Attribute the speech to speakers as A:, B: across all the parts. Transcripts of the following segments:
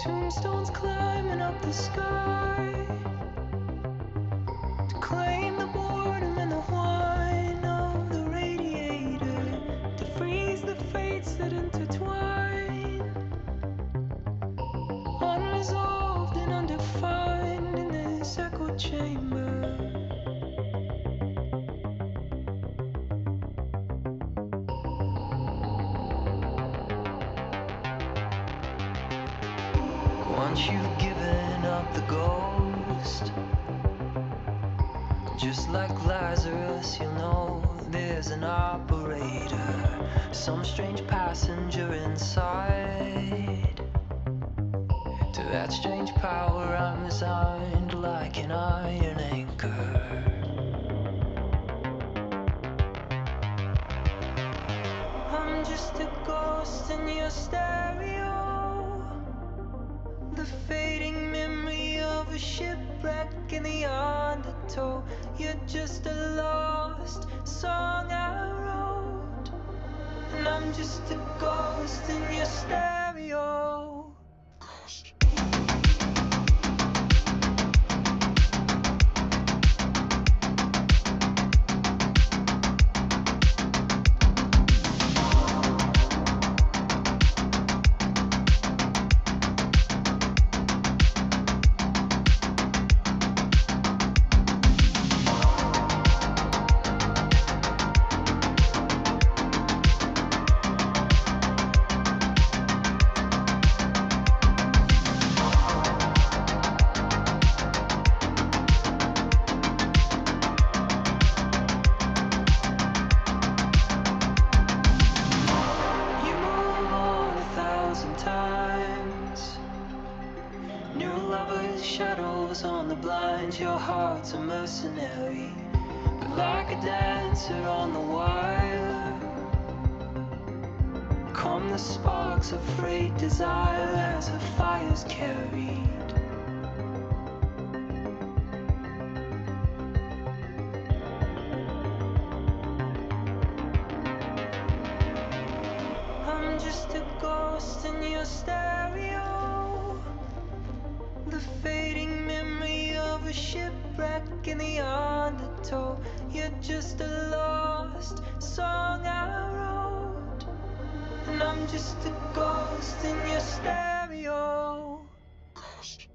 A: Tombstones climbing up the sky to claim the boredom and the whine of the radiator, to freeze the fates that intertwine, unresolved and undefined in this echo chamber. Once you've given up the ghost, just like Lazarus, you'll know there's an operator, some strange passenger inside. To that strange power I'm resigned like an iron anchor. I'm just a ghost in your stereo, the fading memory of a shipwreck in the undertow. You're just a lost song I wrote, and I'm just a ghost in your stereo. Ghost. Shadows on the blinds, your heart's a mercenary, but like a dancer on the wire. Come the sparks of freight desire as a fire's carried. I'm just a ghost in your stereo, the fading memory of a shipwreck in the undertow. You're just a lost song I wrote, and I'm just a ghost in your stereo. Ghost.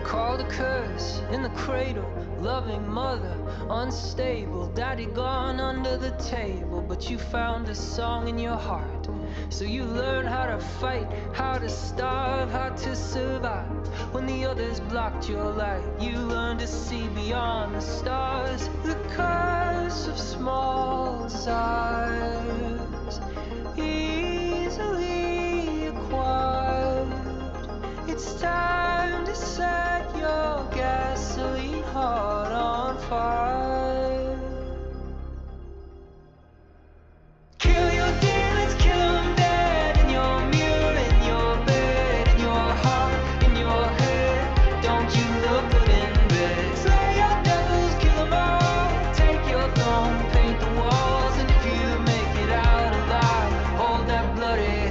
A: Called a curse in the cradle, loving mother, unstable, daddy gone under the table, but you found a song in your heart. So you learn how to fight, how to starve, how to survive. When the others blocked your light, you learned to see beyond the stars. The curse of small desires, easily acquired. It's time to set your gasoline heart on fire. Kill your demons, kill them dead. In your mirror, in your bed, in your heart, in your head. Don't you look good in bed? Slay your devils, kill them all. Take your throne, paint the walls, and if you make it out alive, hold that bloody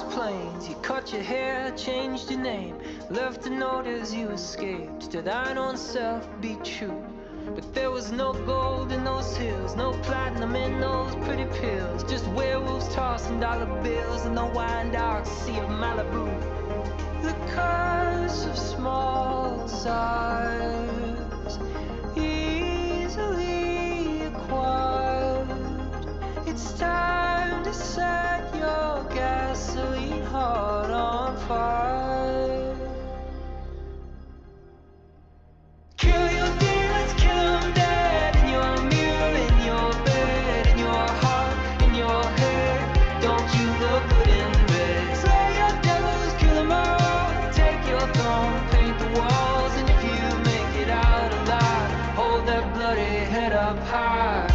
A: those plains. You cut your hair, changed your name, left a note as you escaped. To thine own self be true. But there was no gold in those hills, no platinum in those pretty pills, just werewolves tossing dollar bills in the wine dark sea of Malibu. The curse of small size, easily acquired. It's time to set your gasoline heart on fire. Kill your demons, kill them dead. In your mirror, in your bed, in your heart, in your head. Don't you look good in bed? Slay your devils, kill them all. Take your throne, paint the walls. And if you make it out alive, hold that bloody head up high.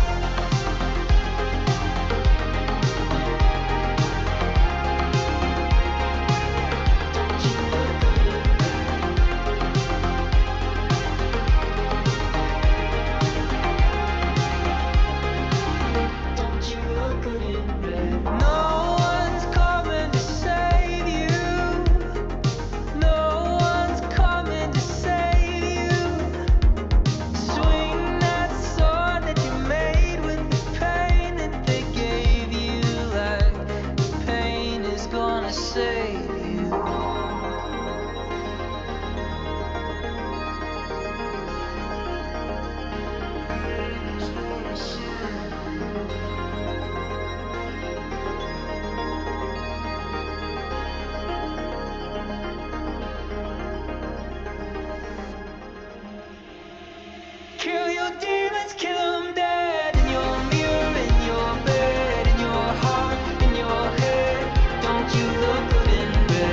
A: Kill your demons, kill them dead. In your mirror, in your bed, in your heart, in your head. Don't you look good in bed?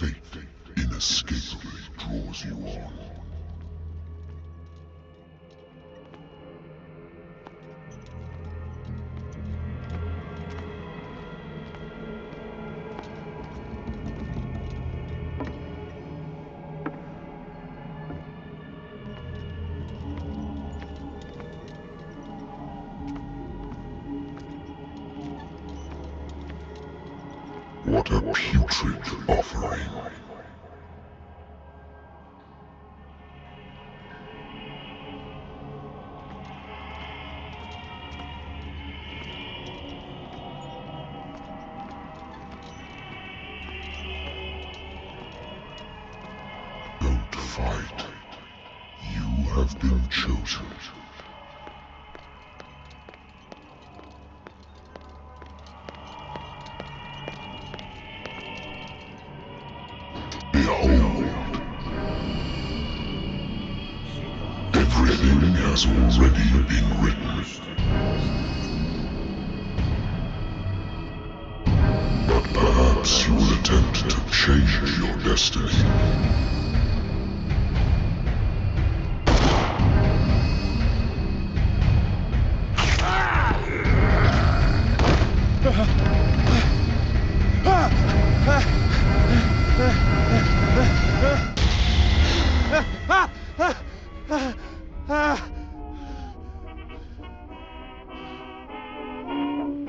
B: Fate inescapably draws you on. What a putrid offering. Don't fight. You have been chosen. Behold. Everything has already been written. But perhaps you will attempt to change your destiny.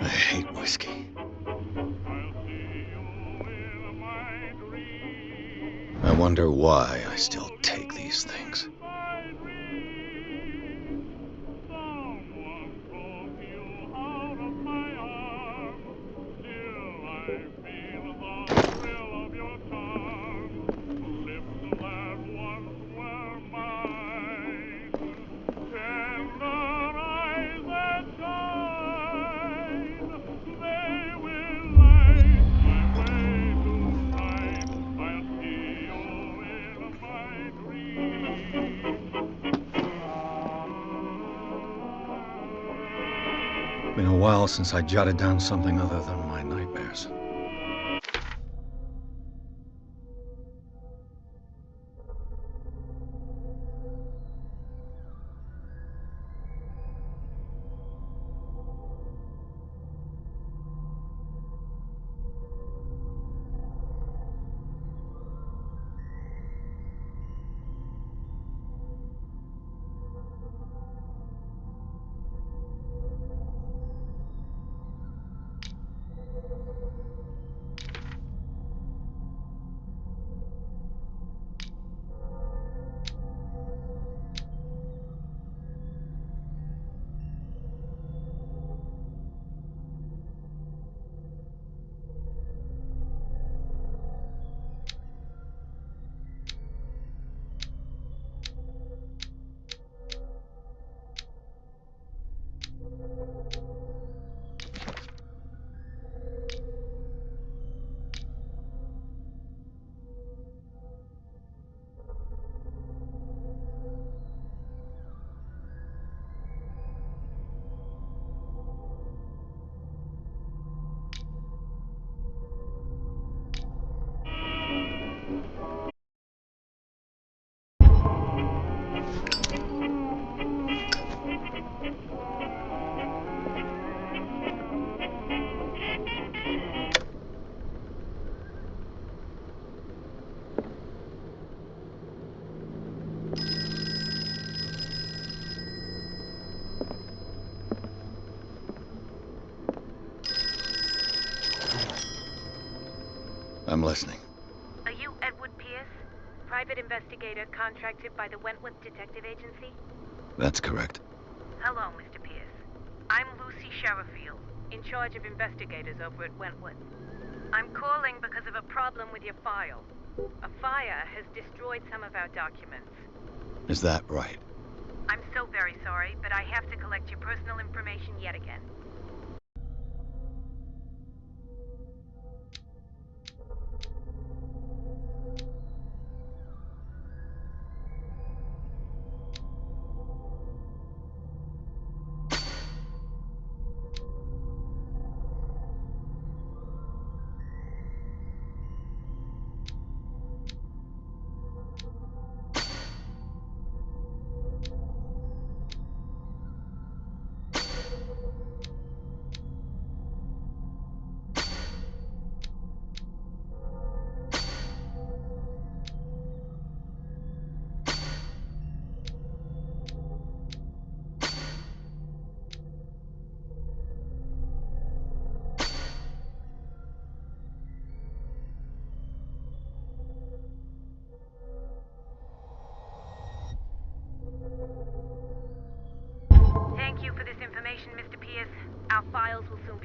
C: I hate whiskey. I wonder why I still take these things. Been a while since I jotted down something other than my nightmares. I'm listening.
D: Are you Edward Pierce, private investigator contracted by the Wentworth Detective Agency?
C: That's correct.
D: Hello, Mr. Pierce. I'm Lucy Sherifield, in charge of investigators over at Wentworth. I'm calling because of a problem with your file. A fire has destroyed some of our documents.
C: Is that right?
D: I'm so very sorry, but I have to collect your personal information yet again.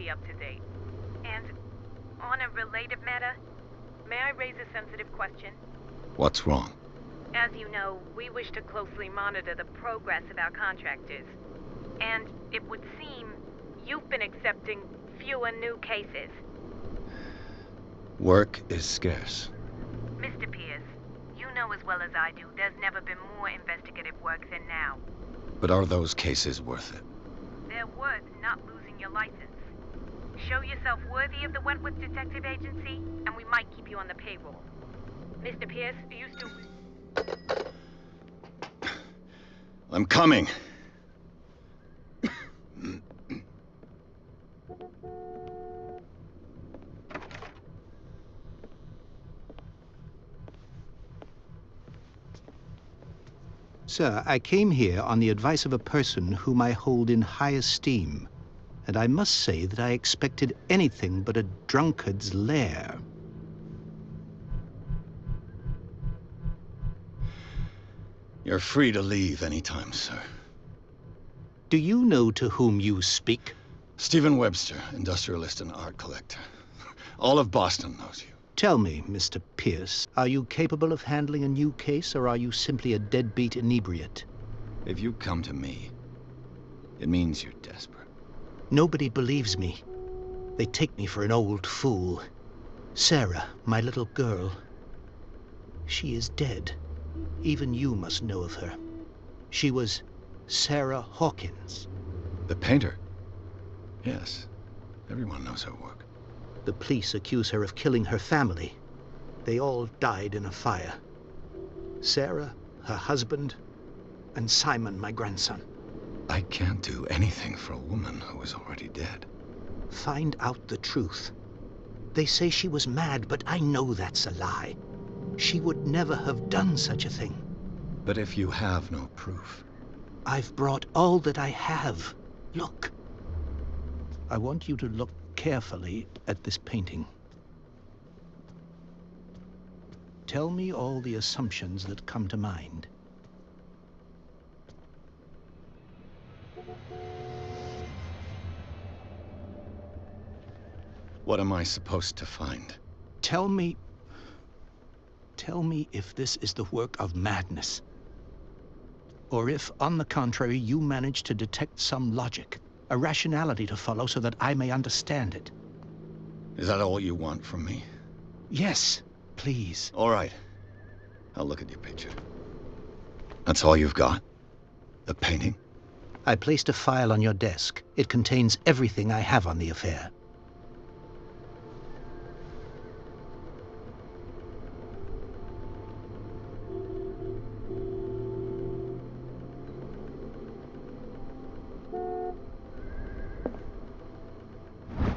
D: be up to date. And on a related matter, may I raise a sensitive question?
C: What's wrong?
D: As you know, we wish to closely monitor the progress of our contractors. And it would seem you've been accepting fewer new cases.
C: Work is scarce.
D: Mr. Pierce, you know as well as I do, there's never been more investigative work than now.
C: But are those cases worth it?
D: They're worth not losing your license. Show yourself worthy of the Wentworth Detective Agency, and we might keep you on the payroll. Mr. Pierce, are you still...
C: I'm coming.
E: Sir, I came here on the advice of a person whom I hold in high esteem, and I must say that I expected anything but a drunkard's lair.
C: You're free to leave anytime, sir.
E: Do you know to whom you speak?
C: Stephen Webster, industrialist and art collector. All of Boston knows you.
E: Tell me, Mr. Pierce, are you capable of handling a new case, or are you simply a deadbeat inebriate?
C: If you come to me, it means you're desperate.
E: Nobody believes me. They take me for an old fool. Sarah, my little girl, she is dead. Even you must know of her. She was Sarah Hawkins.
C: The painter? Yes. Everyone knows her work.
E: The police accuse her of killing her family. They all died in a fire. Sarah, her husband, and Simon, my grandson.
C: I can't do anything for a woman who is already dead.
E: Find out the truth. They say she was mad, but I know that's a lie. She would never have done such a thing.
C: But if you have no proof...
E: I've brought all that I have. Look. I want you to look carefully at this painting. Tell me all the assumptions that come to mind.
C: What am I supposed to find?
E: Tell me if this is the work of madness. Or if, on the contrary, you manage to detect some logic, a rationality to follow so that I may understand it.
C: Is that all you want from me?
E: Yes, please.
C: All right. I'll look at your picture. That's all you've got? The painting?
E: I placed a file on your desk. It contains everything I have on the affair.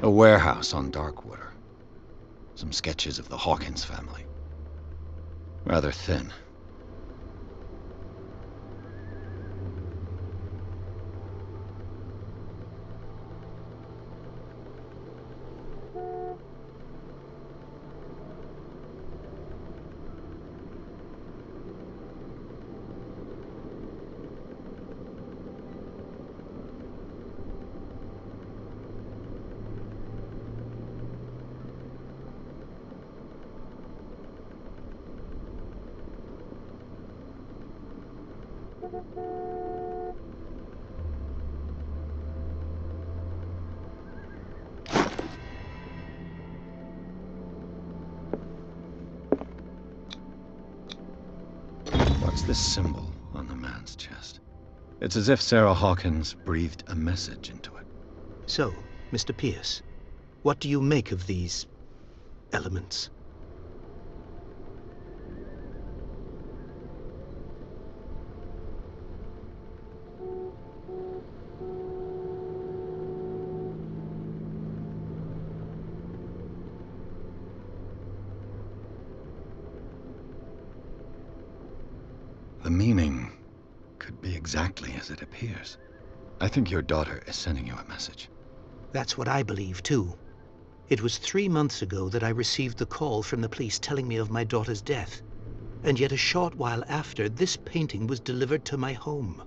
C: A warehouse on Darkwater. Some sketches of the Hawkins family. Rather thin. What's this symbol on the man's chest? It's as if Sarah Hawkins breathed a message into it.
E: So, Mr. Pierce, what do you make of these elements?
C: The meaning could be exactly as it appears. I think your daughter is sending you a message.
E: That's what I believe, too. It was 3 months ago that I received the call from the police telling me of my daughter's death. And yet a short while after, this painting was delivered to my home.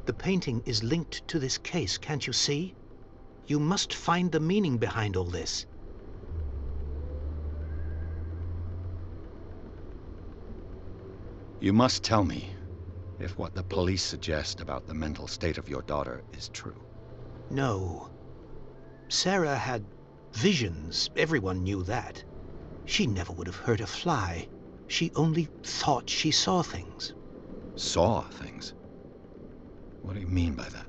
E: The painting is linked to this case, can't you see? You must find the meaning behind all this.
C: You must tell me if what the police suggest about the mental state of your daughter is true.
E: No. Sarah had visions. Everyone knew that. She never would have hurt a fly. She only thought she saw things.
C: Saw things? What do you mean by that?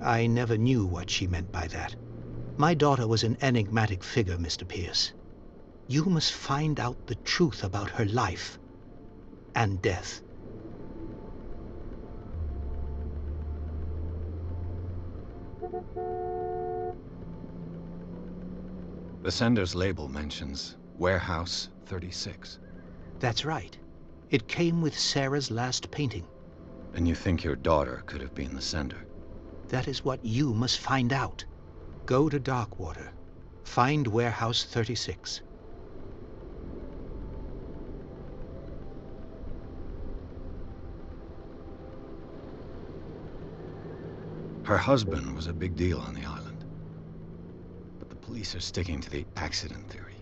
E: I never knew what she meant by that. My daughter was an enigmatic figure, Mr. Pierce. You must find out the truth about her life and death.
C: The sender's label mentions Warehouse 36.
E: That's right. It came with Sarah's last painting.
C: And you think your daughter could have been the sender?
E: That is what you must find out. Go to Darkwater. Find Warehouse 36.
C: Her husband was a big deal on the island. But the police are sticking to the accident theory.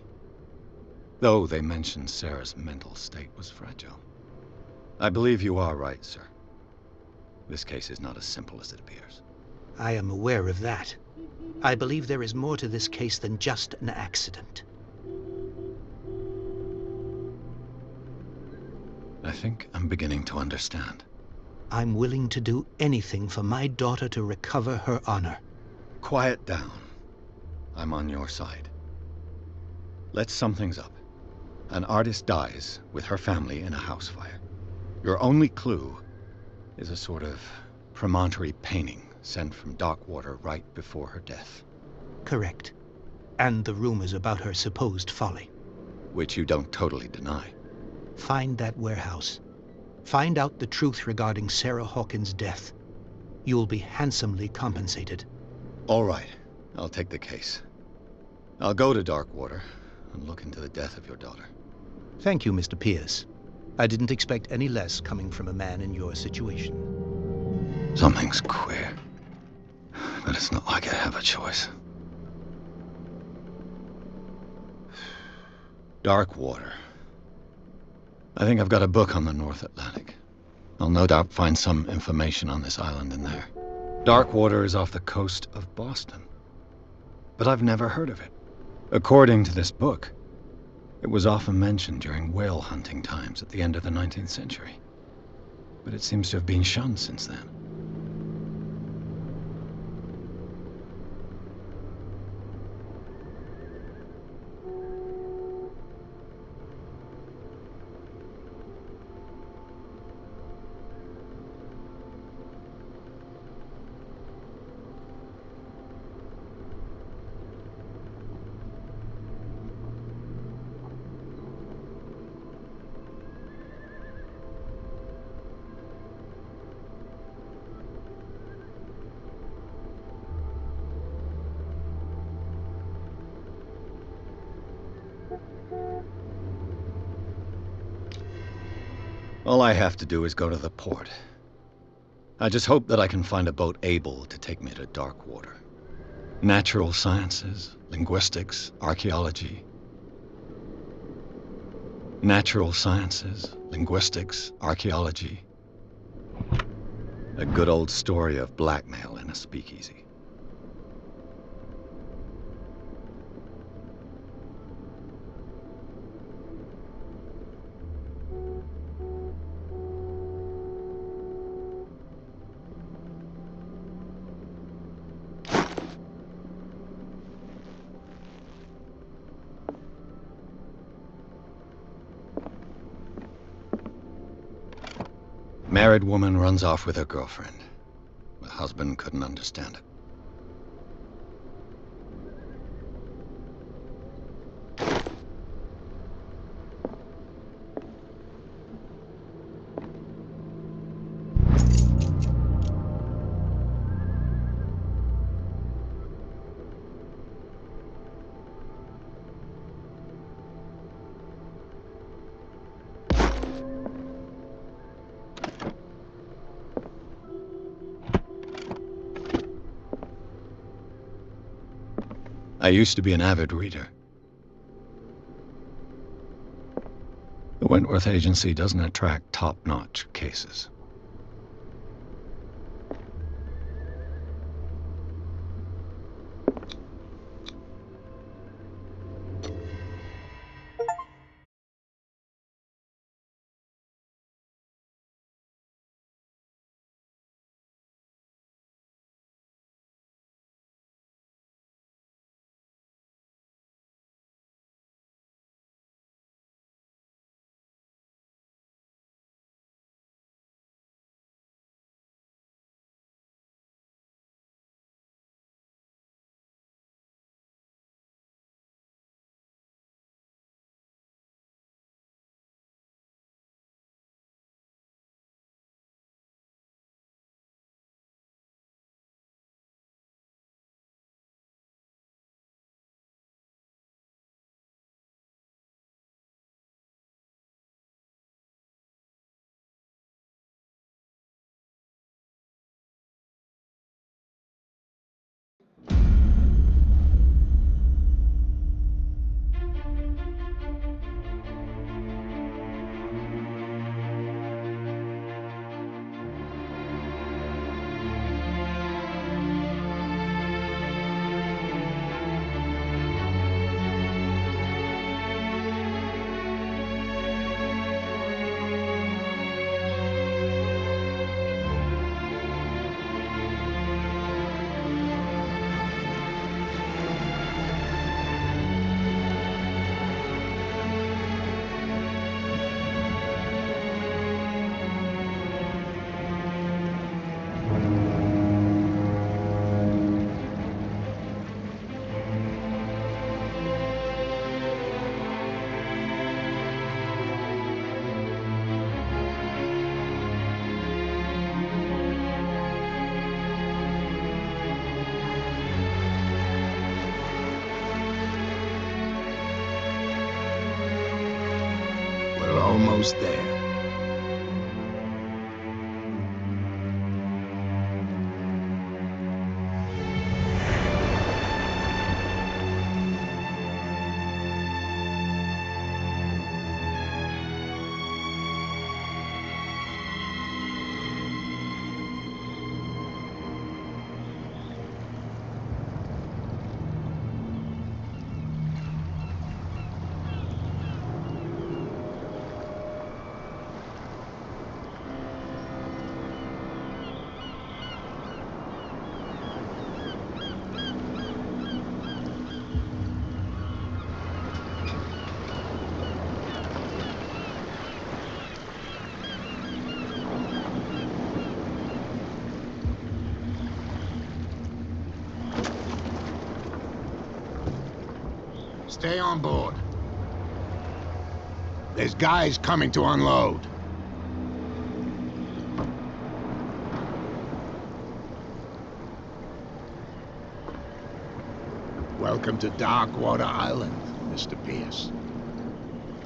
C: Though they mentioned Sarah's mental state was fragile. I believe you are right, sir. This case is not as simple as it appears.
E: I am aware of that. I believe there is more to this case than just an accident.
C: I think I'm beginning to understand.
E: I'm willing to do anything for my daughter to recover her honor.
C: Quiet down. I'm on your side. Let's sum things up. An artist dies with her family in a house fire. Your only clue is a sort of promontory painting sent from Darkwater right before her death.
E: Correct. And the rumors about her supposed folly.
C: Which you don't totally deny.
E: Find that warehouse. Find out the truth regarding Sarah Hawkins' death. You'll be handsomely compensated.
C: All right. I'll take the case. I'll go to Darkwater and look into the death of your daughter.
E: Thank you, Mr. Pierce. I didn't expect any less coming from a man in your situation.
C: Something's queer. But it's not like I have a choice. Darkwater. I think I've got a book on the North Atlantic. I'll no doubt find some information on this island in there. Darkwater is off the coast of Boston. But I've never heard of it. According to this book, it was often mentioned during whale hunting times at the end of the 19th century. But it seems to have been shunned since then. All I have to do is go to the port. I just hope that I can find a boat able to take me to Darkwater. Natural sciences, linguistics, archaeology. Natural sciences, linguistics, archaeology. A good old story of blackmail in a speakeasy. Married woman runs off with her girlfriend. The husband couldn't understand it. used to be an avid reader. The Wentworth Agency doesn't attract top-notch cases.
F: We're almost there. Stay on board. There's guys coming to unload. Welcome to Darkwater Island, Mr. Pierce.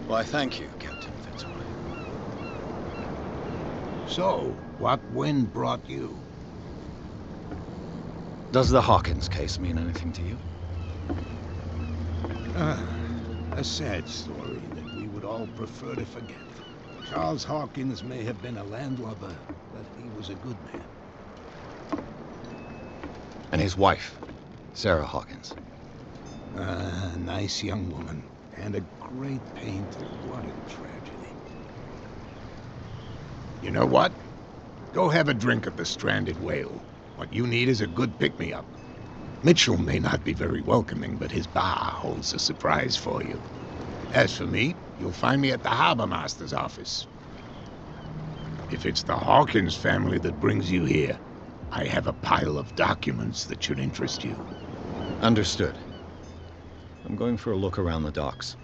C: Why, thank you, Captain Fitzroy.
F: So, what wind brought you?
C: Does the Hawkins case mean anything to you?
F: A sad story that we would all prefer to forget. Charles Hawkins may have been a landlubber, but he was a good man.
C: And his wife, Sarah Hawkins.
F: A nice young woman, and a great painter. What a tragedy. You know what? Go have a drink at the Stranded Whale. What you need is a good pick-me-up. Mitchell may not be very welcoming, but his bar holds a surprise for you. As for me, you'll find me at the Harbor Master's office. If it's the Hawkins family that brings you here, I have a pile of documents that should interest you.
C: Understood. I'm going for a look around the docks.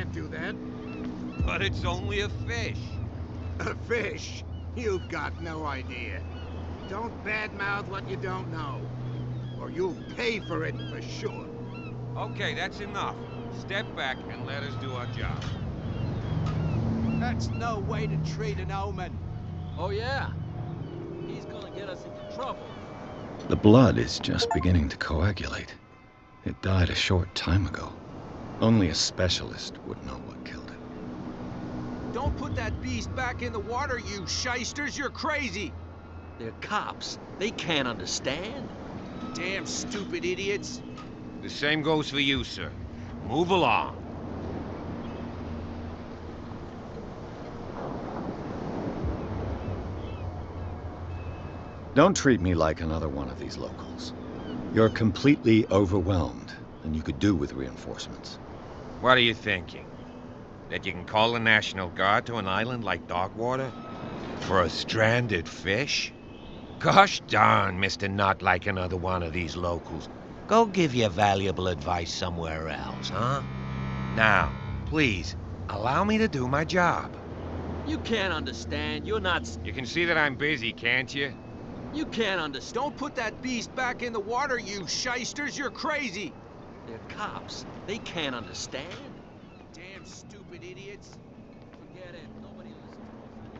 F: can't do that.
G: But it's only a fish.
F: A fish? You've got no idea. Don't badmouth what you don't know, or you'll pay for it for sure.
G: Okay, that's enough. Step back and let us do our job.
H: That's no way to treat an omen.
I: Oh yeah? He's gonna get us into trouble.
C: The blood is just beginning to coagulate. It died a short time ago. Only a specialist would know what killed it.
H: Don't put that beast back in the water, you shysters. You're crazy.
I: They're cops. They can't understand.
H: Damn stupid idiots.
G: The same goes for you, sir. Move along.
C: Don't treat me like another one of these locals. You're completely overwhelmed, and you could do with reinforcements.
G: What are you thinking? That you can call the National Guard to an island like Darkwater? For a stranded fish? Gosh darn, Mr. Not like another one of these locals. Go give your valuable advice somewhere else, huh? Now, please, allow me to do my job.
I: You can't understand. You're not...
G: You can see that I'm busy, can't you?
I: You can't understand.
H: Don't put that beast back in the water, you shysters. You're crazy.
I: They're cops. They can't understand.
H: Damn stupid idiots.
I: Forget it. Nobody listens to us.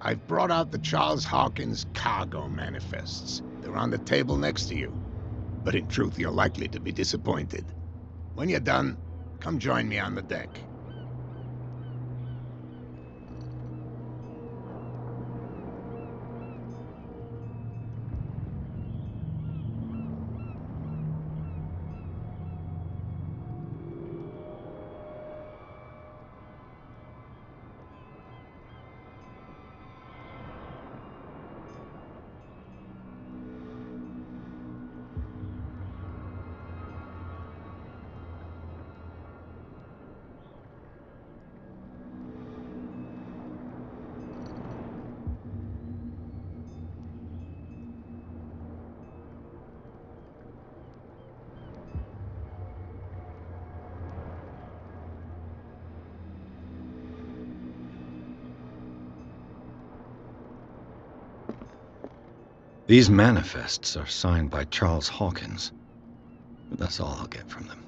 F: I've brought out the Charles Hawkins cargo manifests. They're on the table next to you. But in truth, you're likely to be disappointed. When you're done, come join me on the deck.
C: These manifests are signed by Charles Hawkins. But that's all I'll get from them.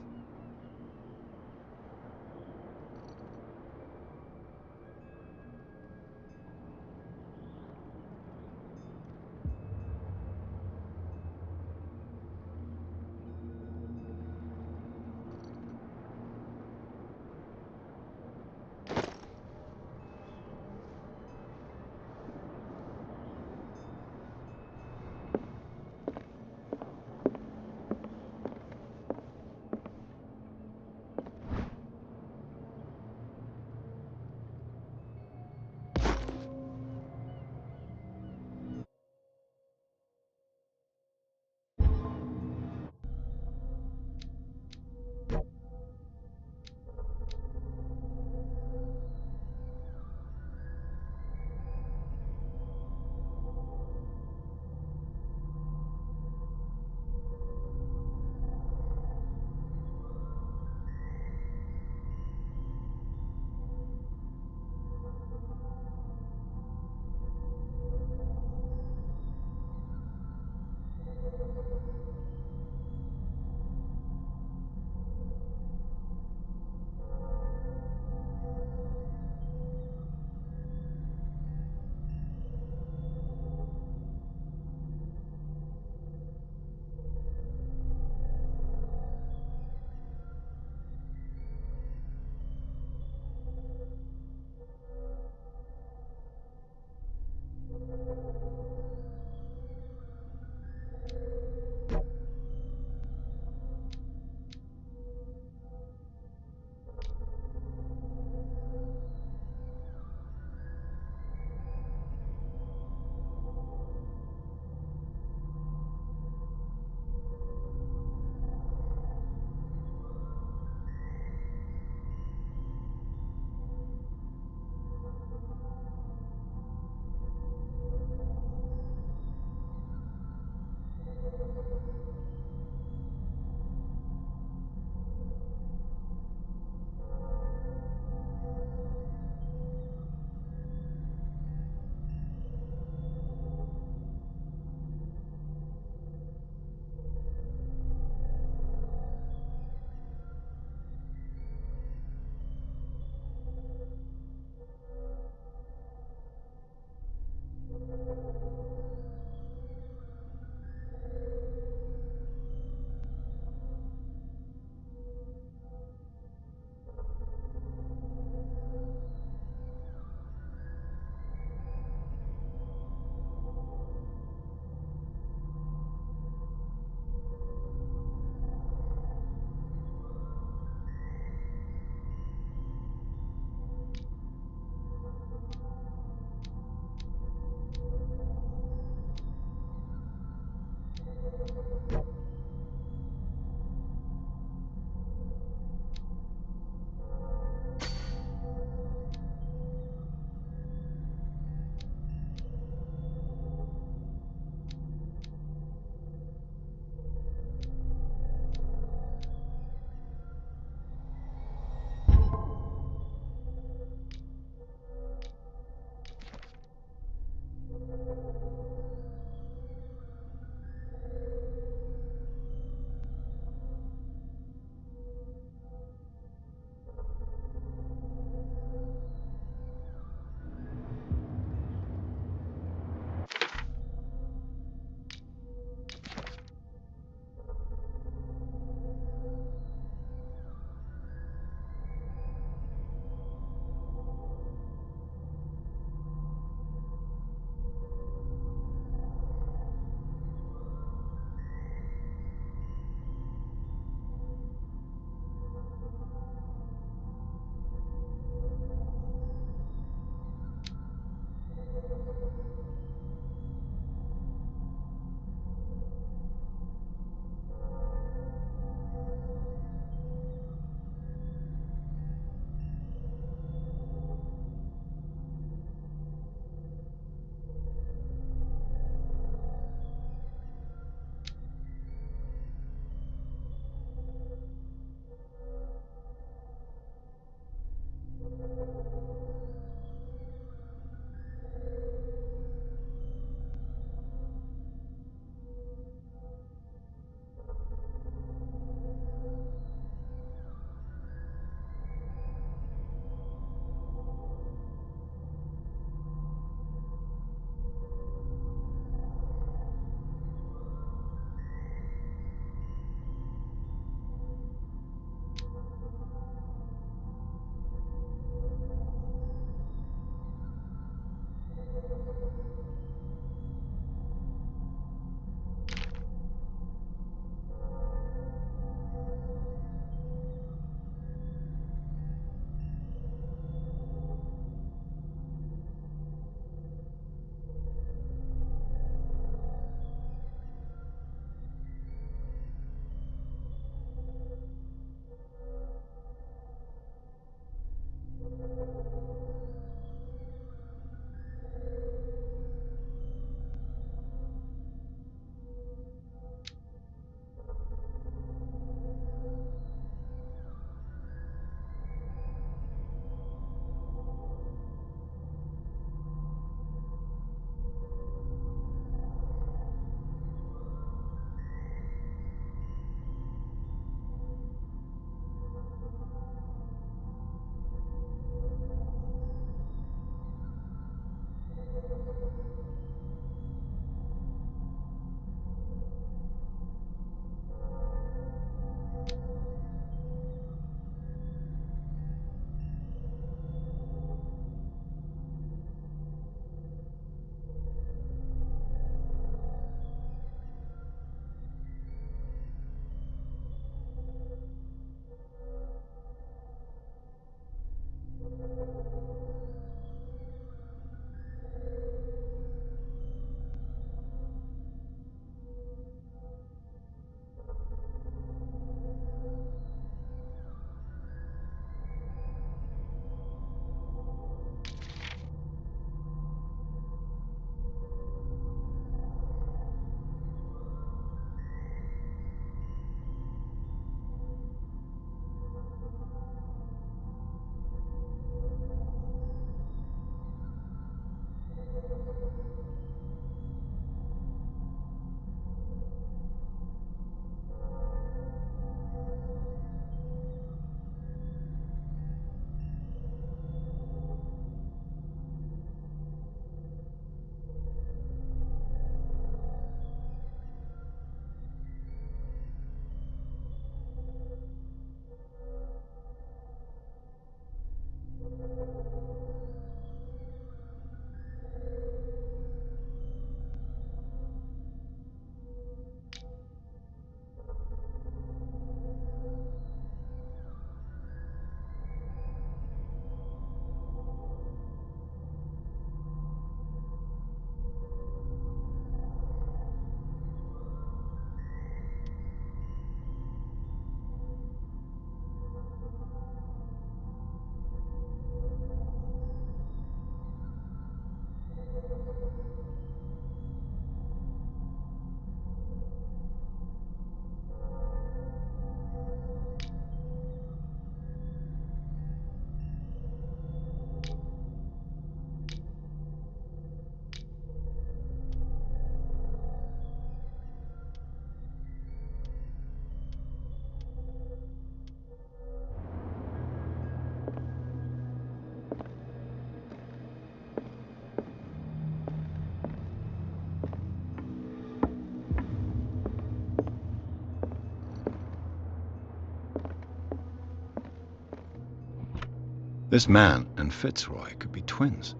C: This man and Fitzroy could be twins.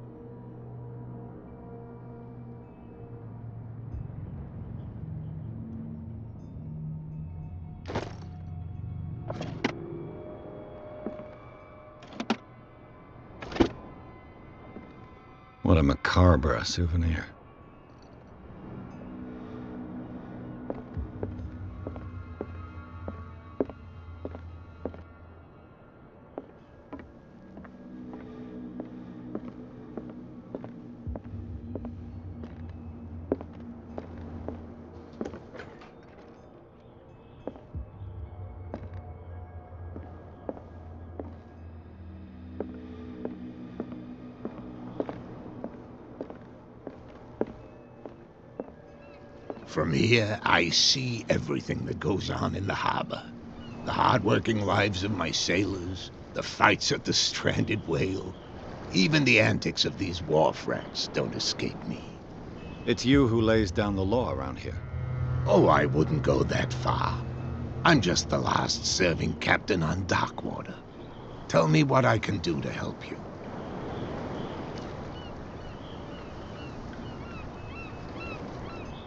C: What a macabre souvenir.
F: From here, I see everything that goes on in the harbor. The hard-working lives of my sailors, the fights at the stranded whale. Even the antics of these wharf rats don't escape me.
C: It's you who lays down the law around here.
F: Oh, I wouldn't go that far. I'm just the last serving captain on Darkwater. Tell me what I can do to help you.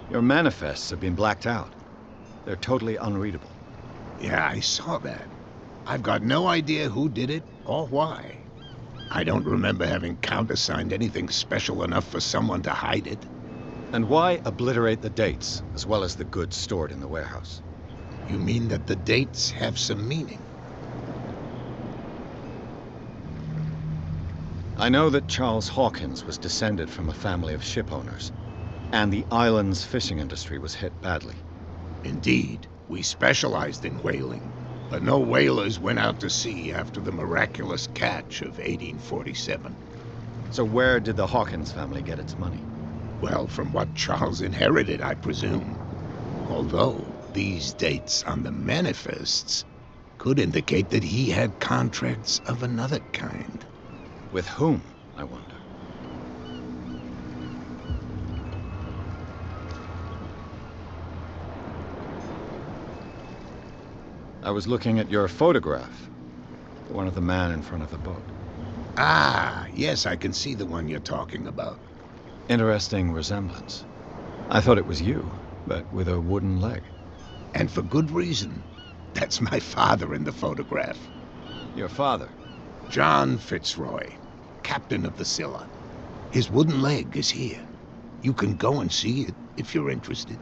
C: Your manifests have been blacked out. They're totally unreadable.
F: Yeah, I saw that. I've got no idea who did it or why. I don't remember having countersigned anything special enough for someone to hide it.
C: And why obliterate the dates, as well as the goods stored in the warehouse?
F: You mean that the dates have some meaning?
C: I know that Charles Hawkins was descended from a family of ship owners, and the island's fishing industry was hit badly.
F: Indeed, we specialized in whaling, but no whalers went out to sea after the miraculous catch of 1847.
C: So where did the Hawkins family get its money?
F: Well, from what Charles inherited, I presume. Although these dates on the manifests could indicate that he had contracts of another kind.
C: With whom, I wonder? I was looking at your photograph, the one of the man in front of the boat.
F: Ah, yes, I can see the one you're talking about.
C: Interesting resemblance. I thought it was you, but with a wooden leg.
F: And for good reason. That's my father in the photograph.
C: Your father?
F: John Fitzroy, captain of the Scylla. His wooden leg is here. You can go and see it if you're interested.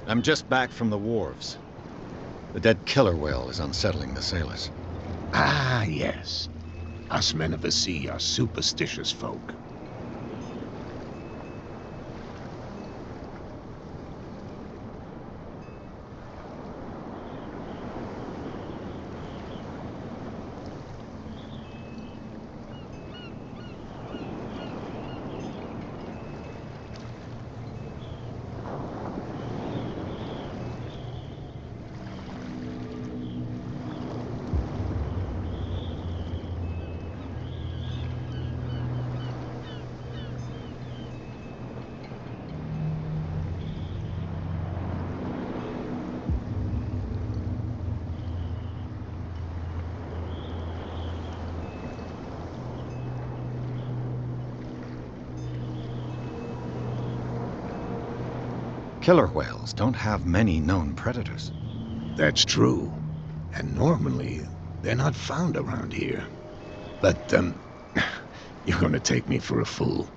C: I'm just back from the wharves. The dead killer whale is unsettling the sailors.
F: Ah, yes. Us men of the sea are superstitious folk.
C: Killer whales don't have many known predators.
F: That's true. And normally, they're not found around here. But, you're gonna take me for a fool.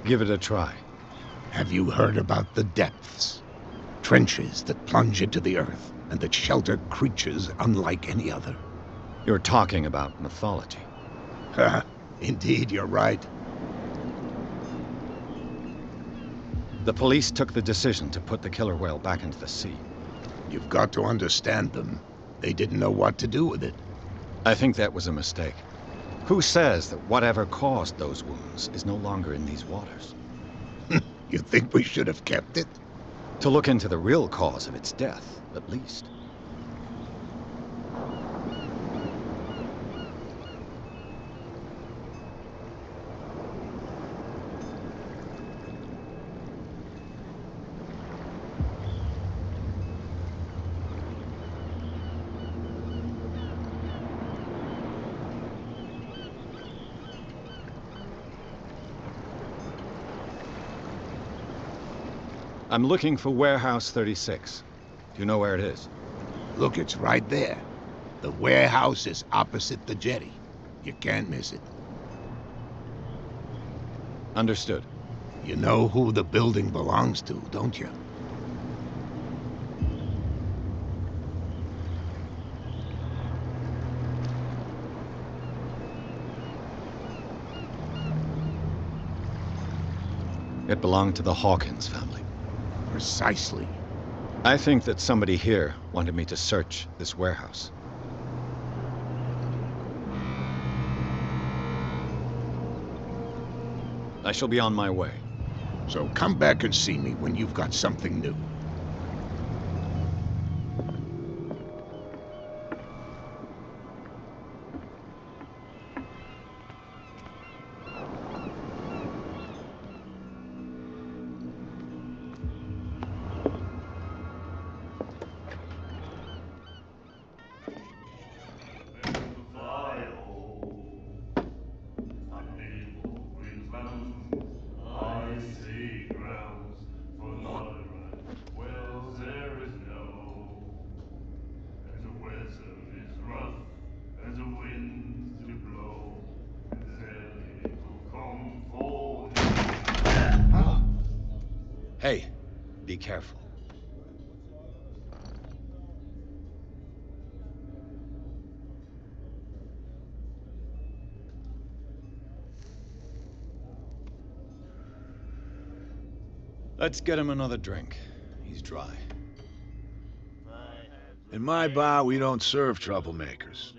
C: Give it a try.
F: Have you heard about the depths? Trenches that plunge into the earth and that shelter creatures unlike any other.
C: You're talking about mythology.
F: Indeed, you're right.
C: The police took the decision to put the killer whale back into the sea.
F: You've got to understand them. They didn't know what to do with it.
C: I think that was a mistake. Who says that whatever caused those wounds is no longer in these waters?
F: You think we should have kept it?
C: To look into the real cause of its death, at least. I'm looking for Warehouse 36. Do you know where it is?
F: Look, it's right there. The warehouse is opposite the jetty. You can't miss it.
C: Understood.
F: You know who the building belongs to, don't you?
C: It belonged to the Hawkins family.
F: Precisely.
C: I think that somebody here wanted me to search this warehouse. I shall be on my way.
F: So come back and see me when you've got something new.
C: Hey, be careful. Let's get him another drink. He's dry.
J: In my bar, we don't serve troublemakers.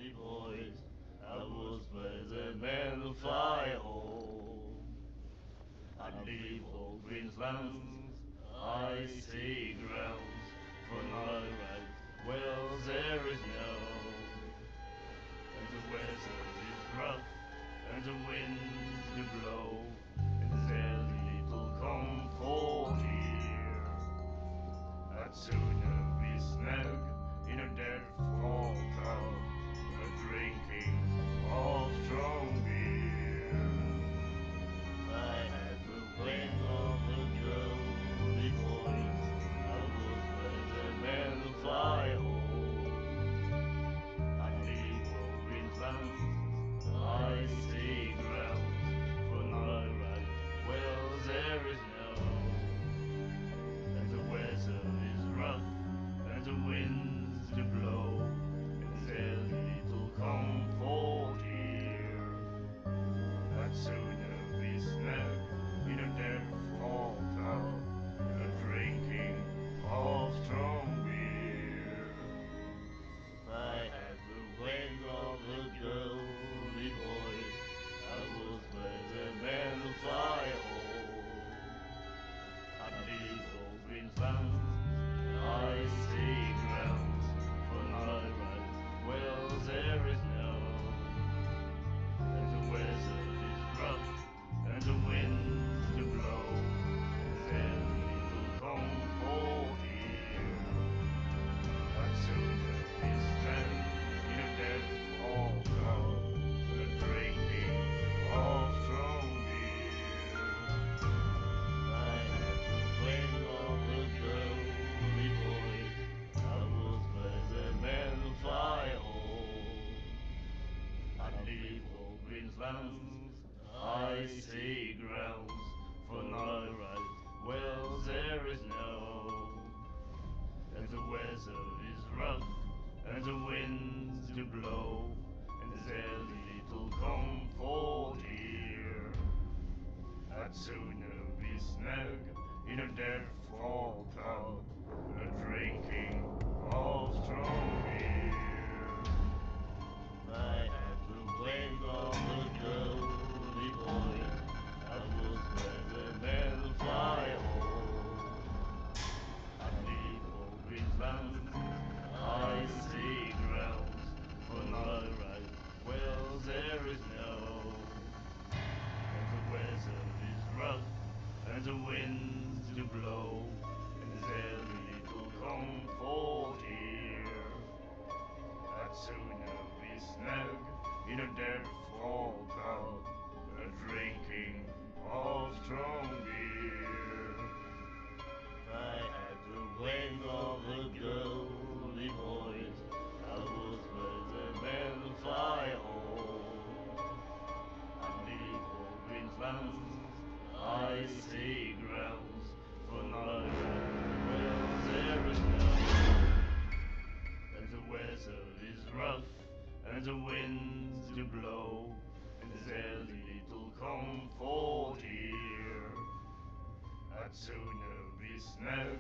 K: I'd sooner be snug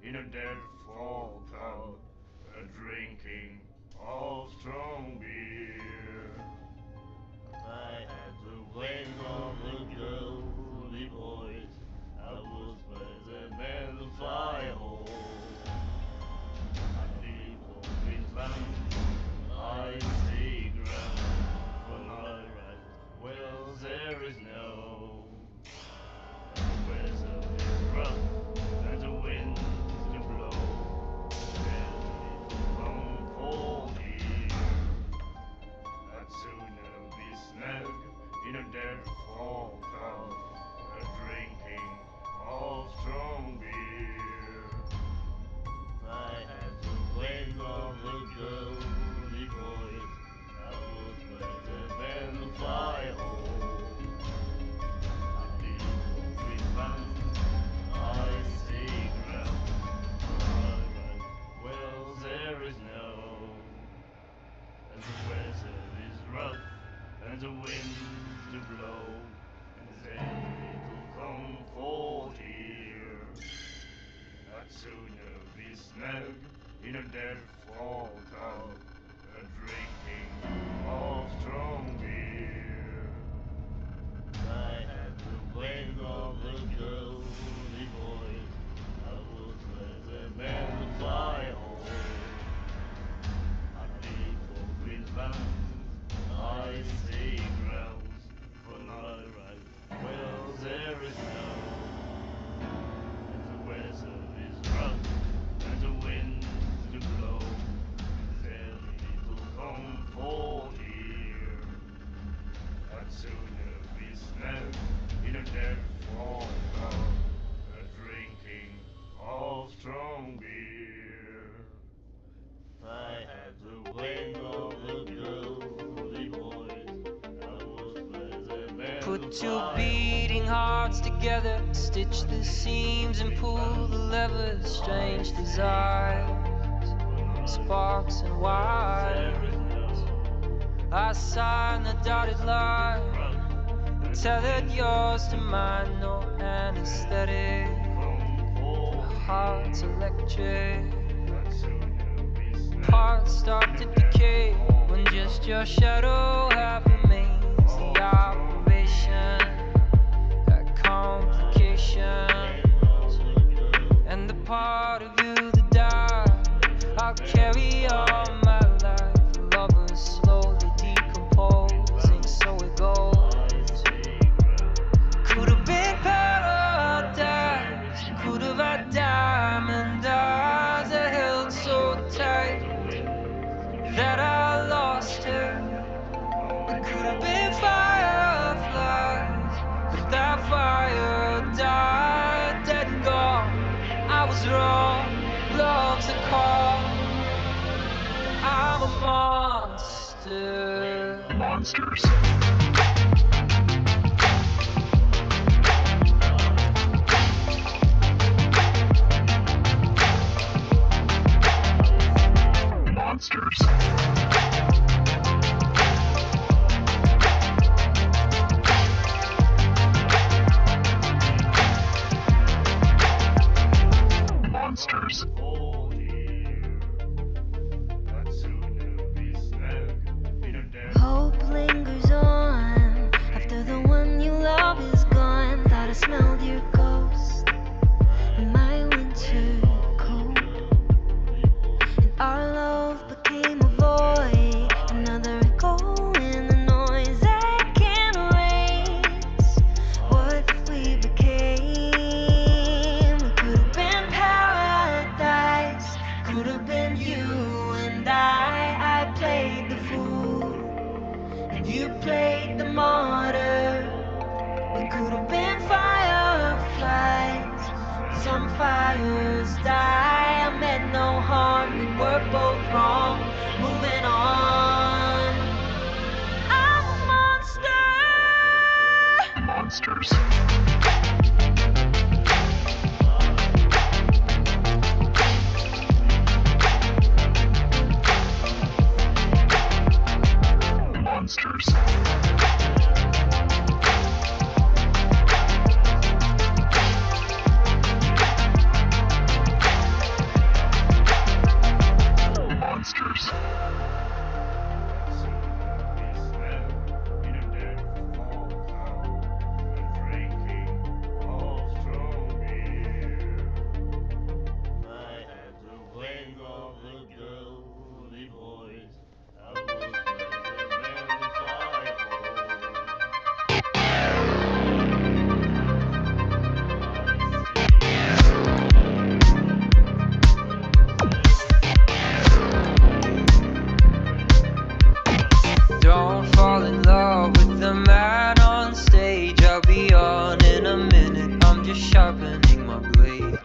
K: in a dead fall pub, drinking of strong beer. I had the ways of the girly boys, I was better than the fire hole. I'd leave open land, I stay ground, for my right wells there is no. The weather is rough, and the winds to blow, there's little comfort here. I'd sooner be snug in a dead fall tub, drinking of strong beer. If I had the ways of the girly boys, I was better than the fire hole. I'd leave open land, I stay ground, right, well there is no. And the weather is rough, and the winds do blow, and there's little comfort here. I'd sooner be snug in a dead fall tub, drinking of strong beer. I had the ways of the girly boys, I was better than the fire hole. I'd leave open lands, I stay grounds, for my right wells there is no. And the weather is rough, and the winds do blow, there's little comfort here. I'd sooner be snug in a dead fall tub, drinking of strong beer. If I had the ways of the girly boys, I was better than
A: Put
K: the
A: two
K: fire.
A: beating hearts together, stitch the seams and pull the levers. Strange desires, sparks and wires. I sign the dotted line, tethered yours to mine. No anesthetic, my heart's electric. Parts start to decay when just your shadow half remains. The operation had complications, and the part of you that died I'll carry all my life. Lovers slowly decomposing, so it goes. Could have been paradise, could have had diamond eyes that held so tight that I lost her. It could have been fireflies, but that fire died, dead and gone. I was wrong, love's a call. I'm a monster.
B: Monsters. Monsters. Monsters.
L: Hope lingers on after the one you love is gone. Thought I smelled your ghost in my winter coat, and our love became a void, another echo in the noise that can't erase what we became. We could have been paradise, could have been you and I played the fool, and you played the martyr. We could have been fireflies. Some fires die. I meant no harm. We were both wrong. Moving on. I'm a monster.
B: Monsters. Monsters.
A: sharpening my blade.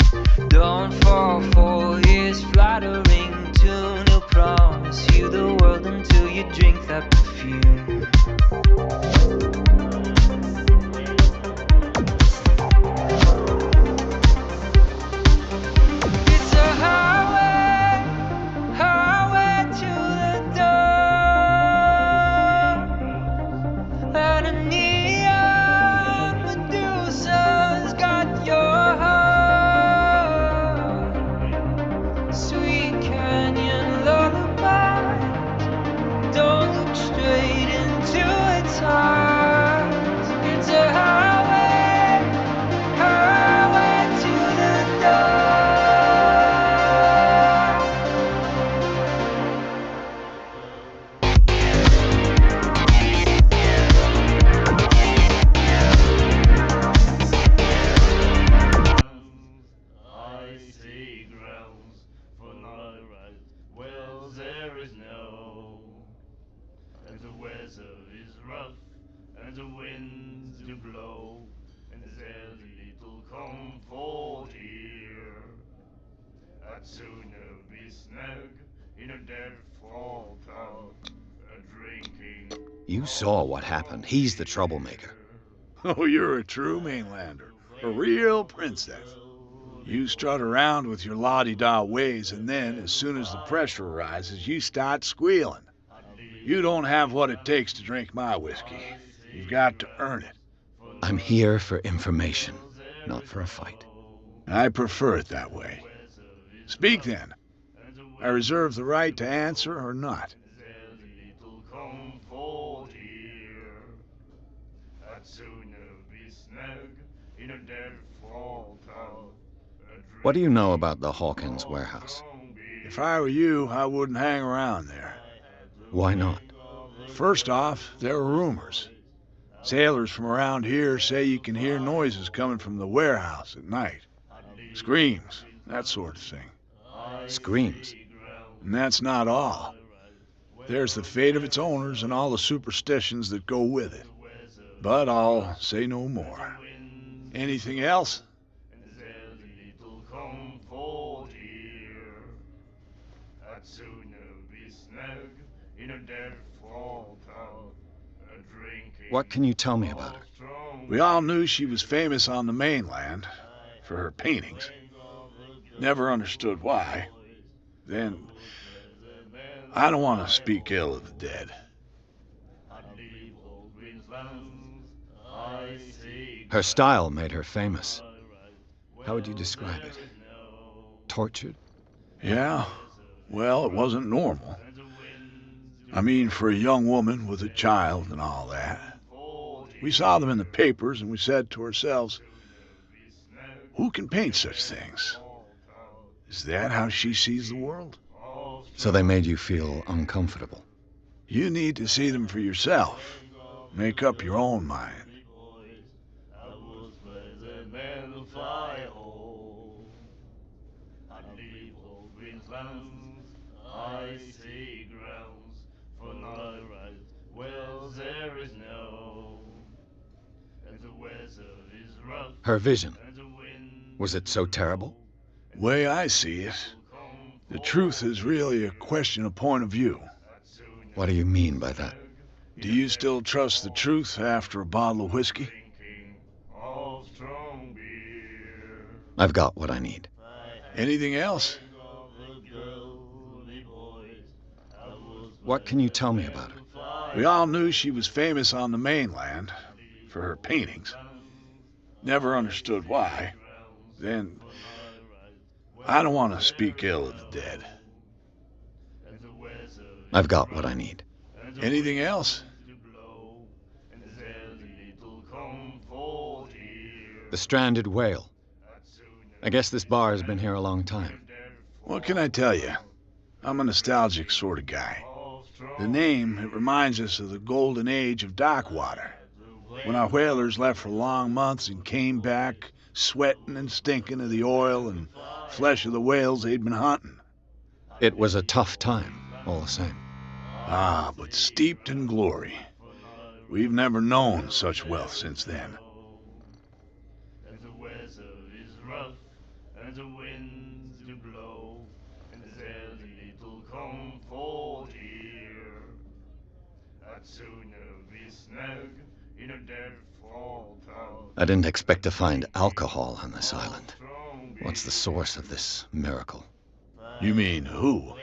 A: Don't fall for his flattering tune. He'll promise you the world until you drink that perfume. It's a highway, highway to the door, and a neon Medusa's got your heart. Sweet canyon lullabies, don't look straight into its heart. It's a highway, highway to the door.
K: Icy grounds for night rides. Well, there is no, and the weather is rough, and the winds do blow, and there's little comfort here. I'd sooner be snug in a dead fall tub, drinking.
C: You saw what happened. He's the troublemaker.
J: Oh, you're a true mainlander. A real princess. You strut around with your la-di-da ways, and then, as soon as the pressure rises, you start squealing. You don't have what it takes to drink my whiskey. You've got to earn it.
C: I'm here for information, not for a fight.
J: I prefer it that way. Speak then. I reserve the right to answer or not.
K: There's little comfort here. I'd sooner be snug in a dead fall tub.
C: What do you know about the Hawkins warehouse?
J: If I were you, I wouldn't hang around there.
C: Why not?
J: First off, there are rumors. Sailors from around here say you can hear noises coming from the warehouse at night. Screams, that sort of thing.
C: Screams?
J: And that's not all. There's the fate of its owners and all the superstitions that go with it. But I'll say no more. Anything else?
K: There's little comfort here. I'd sooner be snug in a dead fall tub, drinking.
C: What can you tell me about her?
J: We all knew she was famous on the mainland for her paintings. Never understood why. Then, I don't want to speak ill of the dead.
C: Her style made her famous. How would you describe it? Tortured?
J: Yeah, well, it wasn't normal. I mean, for a young woman with a child and all that. We saw them in the papers and we said to ourselves, who can paint such things? Is that how she sees the world?
C: So they made you feel uncomfortable.
J: You need to see them for yourself. Make up your own mind.
K: Icy grounds for night rides. Well, there is no, and the weather is rough.
C: Her vision, was it so terrible?
J: Way I see it, the truth is really a question of point of view.
C: What do you mean by that?
J: Do you still trust the truth after a bottle of whiskey?
K: Of strong beer.
C: I've got what I need.
J: Anything else?
C: What can you tell me about her?
J: We all knew she was famous on the mainland for her paintings. Never understood why. Then, I don't want to speak ill of the dead.
C: I've got what I need.
J: Anything else?
C: The stranded whale. I guess this bar has been here a long time.
J: What can I tell you? I'm a nostalgic sort of guy. The name, it reminds us of the golden age of dockwater, when our whalers left for long months and came back sweating and stinking of the oil and flesh of the whales they'd been hunting.
C: It was a tough time, all the same.
J: Ah, but steeped in glory. We've never known such wealth since then.
K: rough, and the winds do blow, and there's little comfort here. I'd sooner be snug in a dead fall tub.
C: I didn't expect to find alcohol on this island. What's the source of this miracle?
J: You mean who?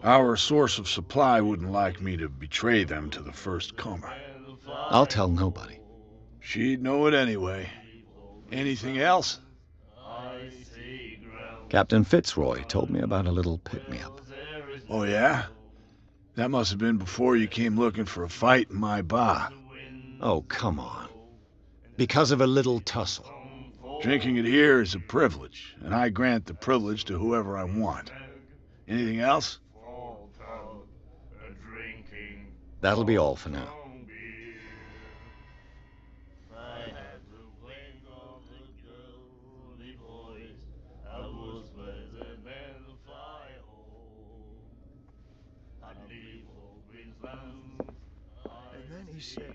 J: Our source of supply wouldn't like me to betray them to the first comer.
C: I'll tell nobody.
J: She'd know it anyway. Anything else?
C: Captain Fitzroy told me about a little pick-me-up.
J: Oh, yeah? That must have been before you came looking for a fight in my bar.
C: Oh, come on. Because of a little tussle.
J: Drinking it here is a privilege, and I grant the privilege to whoever I want. Anything else?
C: That'll be all for now.
M: And then he said,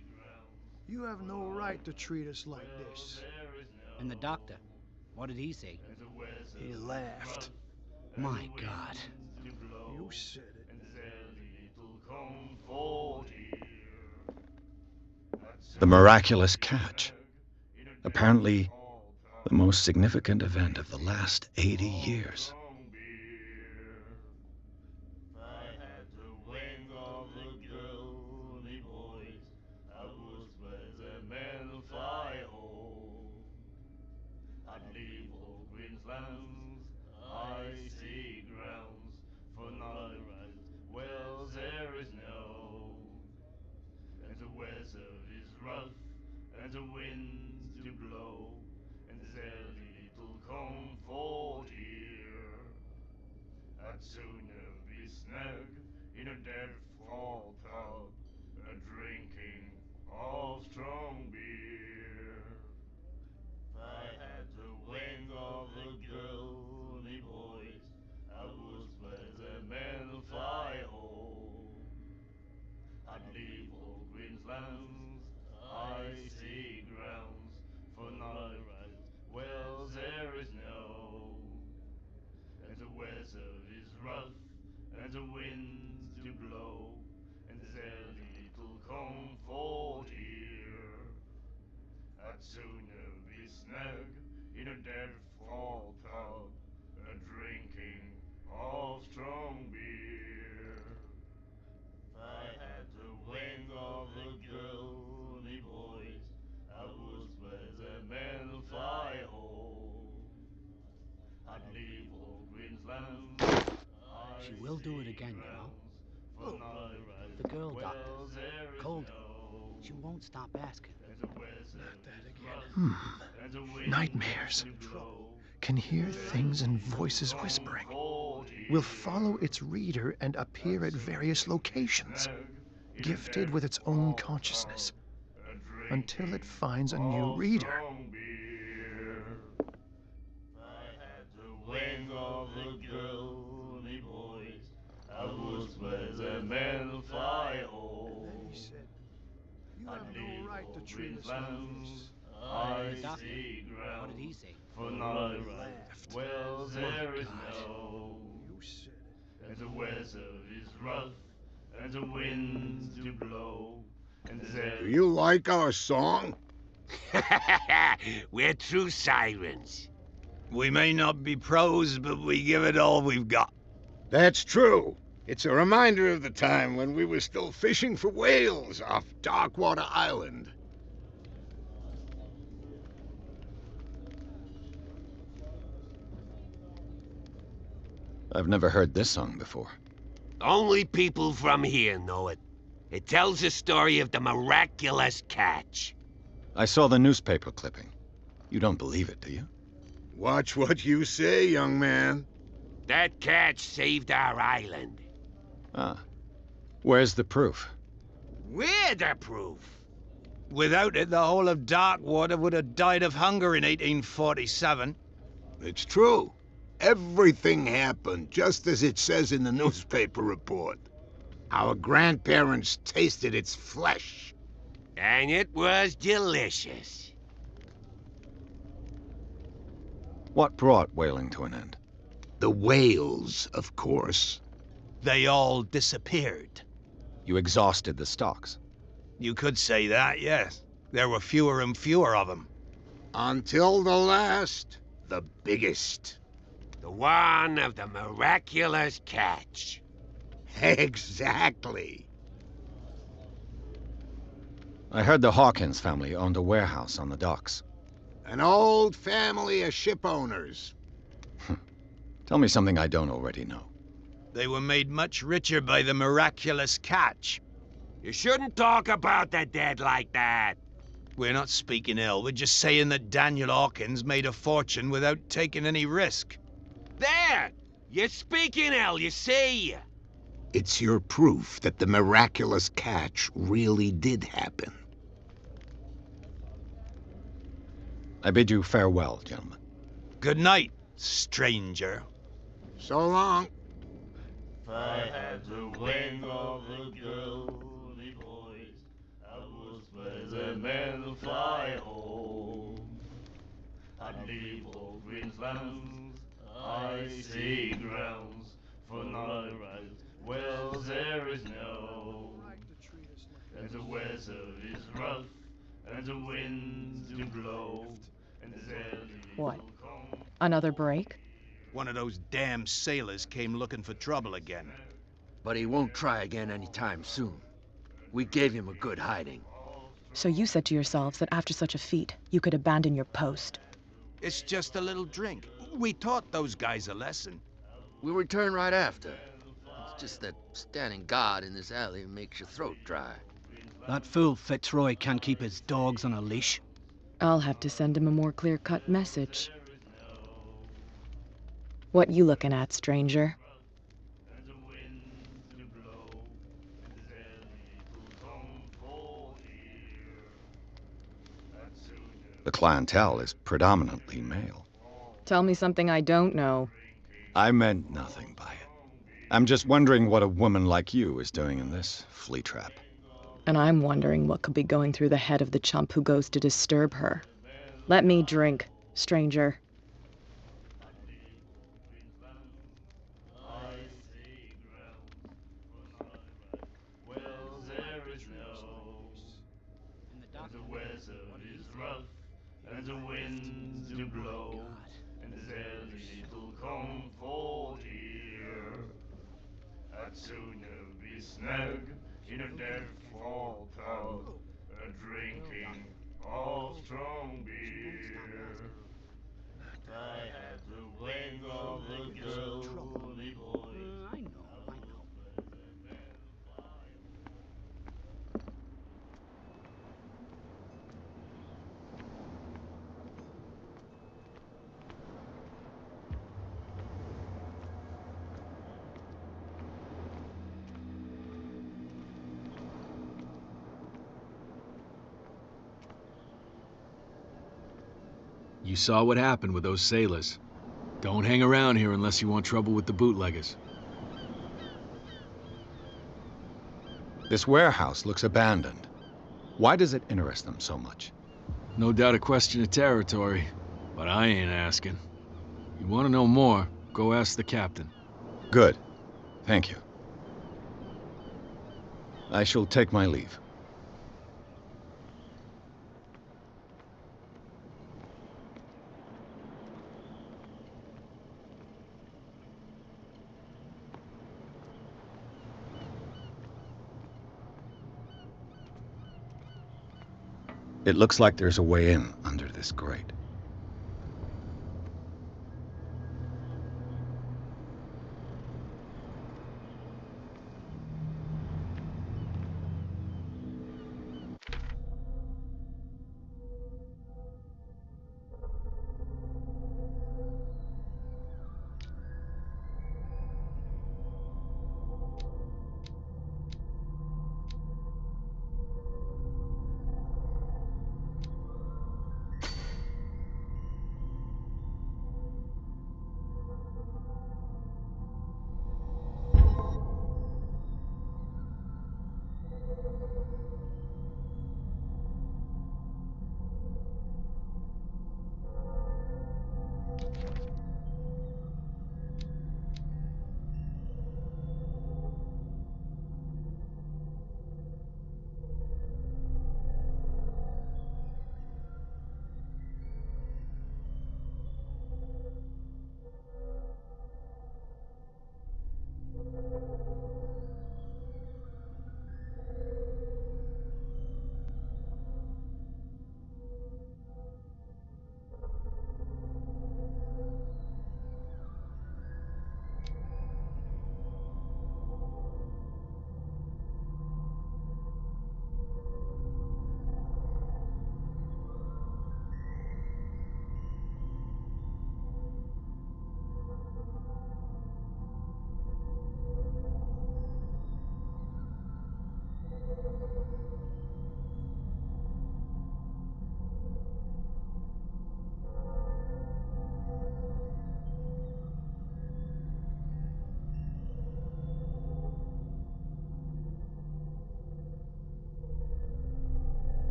M: "You have no right to treat us like this."
N: And the doctor, what did he say?
M: He laughed.
N: My God.
M: You said it.
C: The miraculous catch. Apparently, the most significant event of the last 80 years.
K: Icy grounds for night wells there is no, and the weather is rough, and the winds do blow, and there's little comfort here. I'd sooner be snug in a dead fall tub, a drinking of strong beer. If I had the wing of the girly boys, I would spread them and fly home. I'd leave old Queensland's icy grounds for night rides. Well, there is no, and the weather is rough, and the winds do blow, and there's little comfort here. I'd sooner be snug in a dead fall tub, a drinking of strong beer. If I had the wing of the girly boys, I would spread them and fly home. I'd leave old Queensland.
N: She will do it again, you know.
K: Oh,
N: The girl doctor. Cold. She won't stop asking.
M: Not that again.
A: Nightmares. Can hear things and voices whispering. Will follow its reader and appear at various locations, gifted with its own consciousness, until it finds a new reader.
K: Wing of the girly boys, I would spread them and fly home.
M: And then he said, "You have no right to treat us like this."
N: The doctor, what did he say?
K: For
M: He
K: night
M: laughed.
K: well, there is no,
M: You said it.
K: and the weather is rough, and the winds do blow, and there's...
F: Do you like our song?
G: We're true sirens.
O: We may not be pros, but we give it all we've got.
F: That's true. It's a reminder of the time when we were still fishing for whales off Darkwater Island.
C: I've never heard this song before.
G: Only people from here know it. It tells the story of the miraculous catch.
C: I saw the newspaper clipping. You don't believe it, do you?
F: Watch what you say, young man.
G: That catch saved our island.
C: Ah. Where's the proof?
G: We're the proof.
O: Without it, the whole of Darkwater would have died of hunger in 1847.
F: It's true. Everything happened just as it says in the newspaper report. Our grandparents tasted its flesh.
G: And it was delicious.
C: What brought whaling to an end?
F: The whales, of course.
E: They all disappeared.
C: You exhausted the stocks.
E: You could say that, yes. There were fewer and fewer of them.
F: Until the last, the biggest.
G: The one of the miraculous catch.
F: Exactly.
C: I heard the Hawkins family owned a warehouse on the docks.
F: An old family of ship owners.
C: Tell me something I don't already know.
E: They were made much richer by the miraculous catch.
G: You shouldn't talk about the dead like that.
E: We're not speaking ill, we're just saying that Daniel Hawkins made a fortune without taking any risk.
G: There! You're speaking ill, you see.
F: It's your proof that the miraculous catch really did happen.
C: I bid you farewell, gentlemen.
E: Good night, stranger.
F: So long.
K: If I had the wing of a girly voice, I would spread the men to fly home. I'd leave all green lands, icy grounds, for not a right, well there is no. And the weather is rough, and the winds do blow, and the
P: What? Another break?
E: One of those damn sailors came looking for trouble again.
I: But he won't try again anytime soon. We gave him a good hiding.
P: So you said to yourselves that after such a feat, you could abandon your post.
E: It's just a little drink. We taught those guys a lesson.
I: We'll return right after. It's just that standing guard in this alley makes your throat dry.
N: That fool Fitzroy can't keep his dogs on a leash.
P: I'll have to send him a more clear-cut message. What you looking at, stranger?
C: The clientele is predominantly male.
P: Tell me something I don't know.
C: I meant nothing by it. I'm just wondering what a woman like you is doing in this flea trap.
P: And I'm wondering what could be going through the head of the chump who goes to disturb her. Let me drink, stranger.
K: And the winds do blow, and there's little comfort here. I'd sooner be snug in a deathfall pub, drinking of strong beer. If I had the wing of a girly voice,
N: I know.
Q: You saw what happened with those sailors. Don't hang around here unless you want trouble with the bootleggers.
C: This warehouse looks abandoned. Why does it interest them so much?
Q: No doubt a question of territory, but I ain't asking. You want to know more, go ask the captain.
C: Good. Thank you. I shall take my leave. It looks like there's a way in under this grate.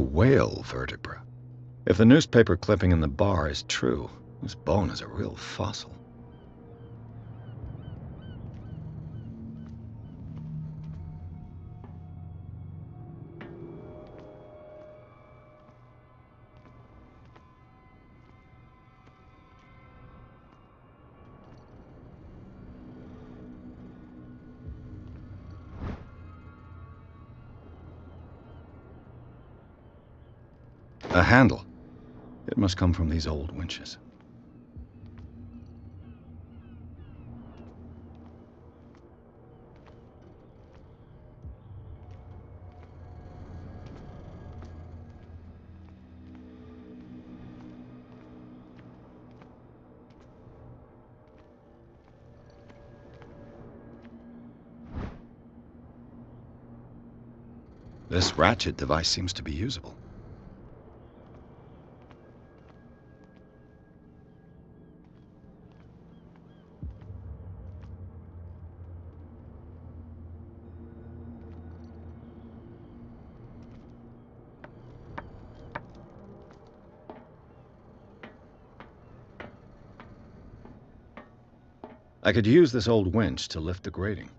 C: whale vertebra. If the newspaper clipping in the bar is true, this bone is a real fossil. A handle. It must come from these old winches. This ratchet device seems to be usable. I could use this old winch to lift the grating.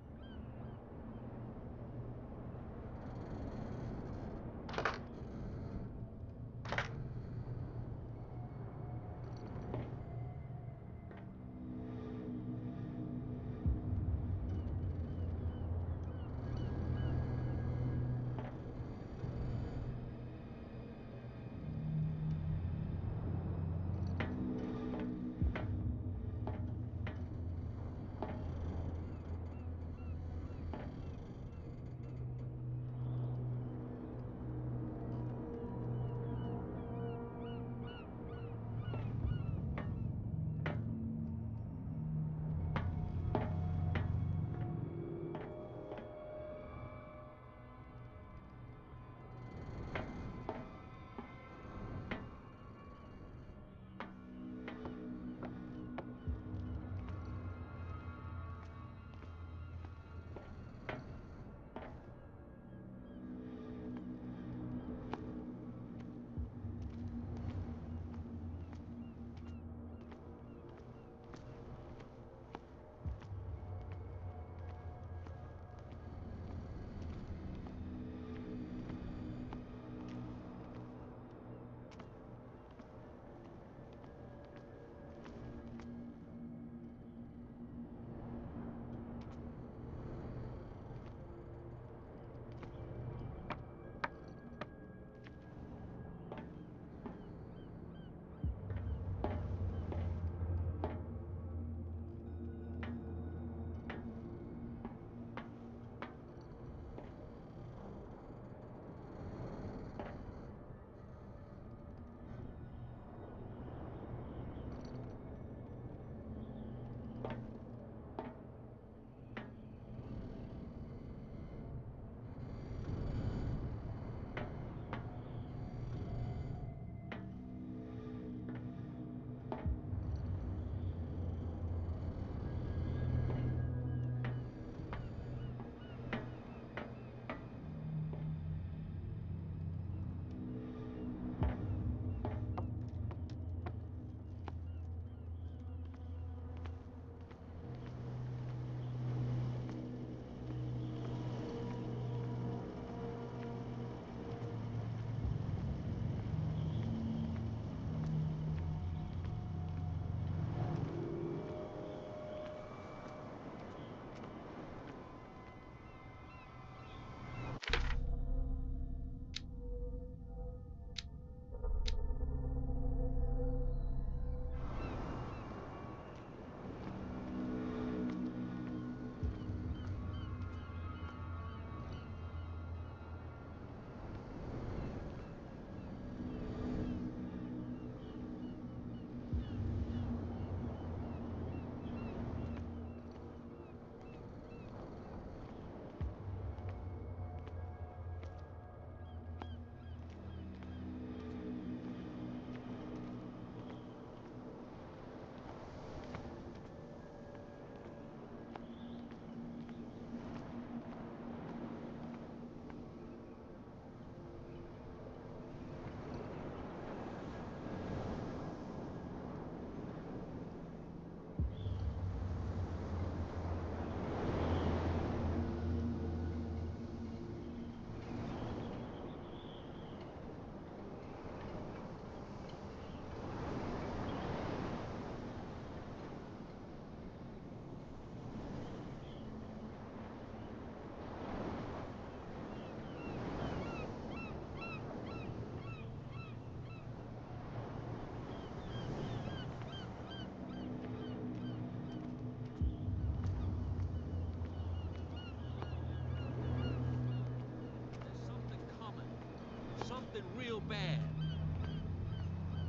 R: something real bad.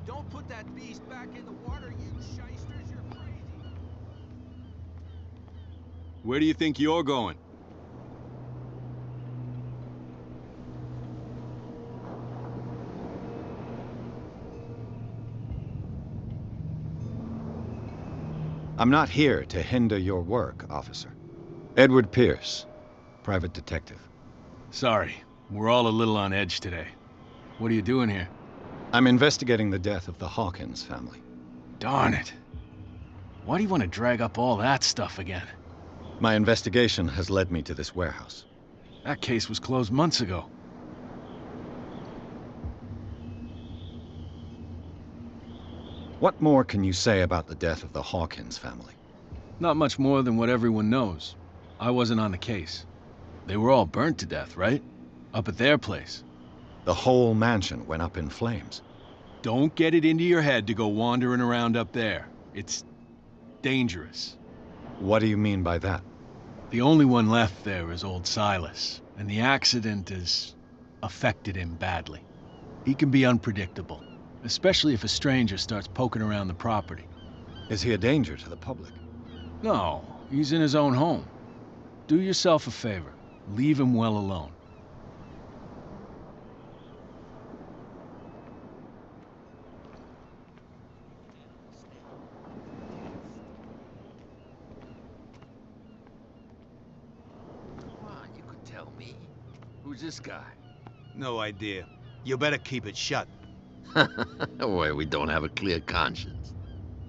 H: Don't put that beast back in the water, you shysters. You're crazy.
Q: Where do you think you're going?
C: I'm not here to hinder your work, officer. Edward Pierce, private detective.
Q: Sorry, we're all a little on edge today. What are you doing here?
C: I'm investigating the death of the Hawkins family.
Q: Darn it. Why do you want to drag up all that stuff again?
C: My investigation has led me to this warehouse.
Q: That case was closed months ago.
C: What more can you say about the death of the Hawkins family?
Q: Not much more than what everyone knows. I wasn't on the case. They were all burnt to death, right? Up at their place.
C: The whole mansion went up in flames.
Q: Don't get it into your head to go wandering around up there. It's dangerous.
C: What do you mean by that?
Q: The only one left there is old Silas, and the accident has affected him badly. He can be unpredictable, especially if a stranger starts poking around the property.
C: Is he a danger to the public?
Q: No, he's in his own home. Do yourself a favor. Leave him well alone.
I: Come on, you could tell me. Who's this guy?
E: No idea. You better keep it shut.
I: Well, we don't have a clear conscience.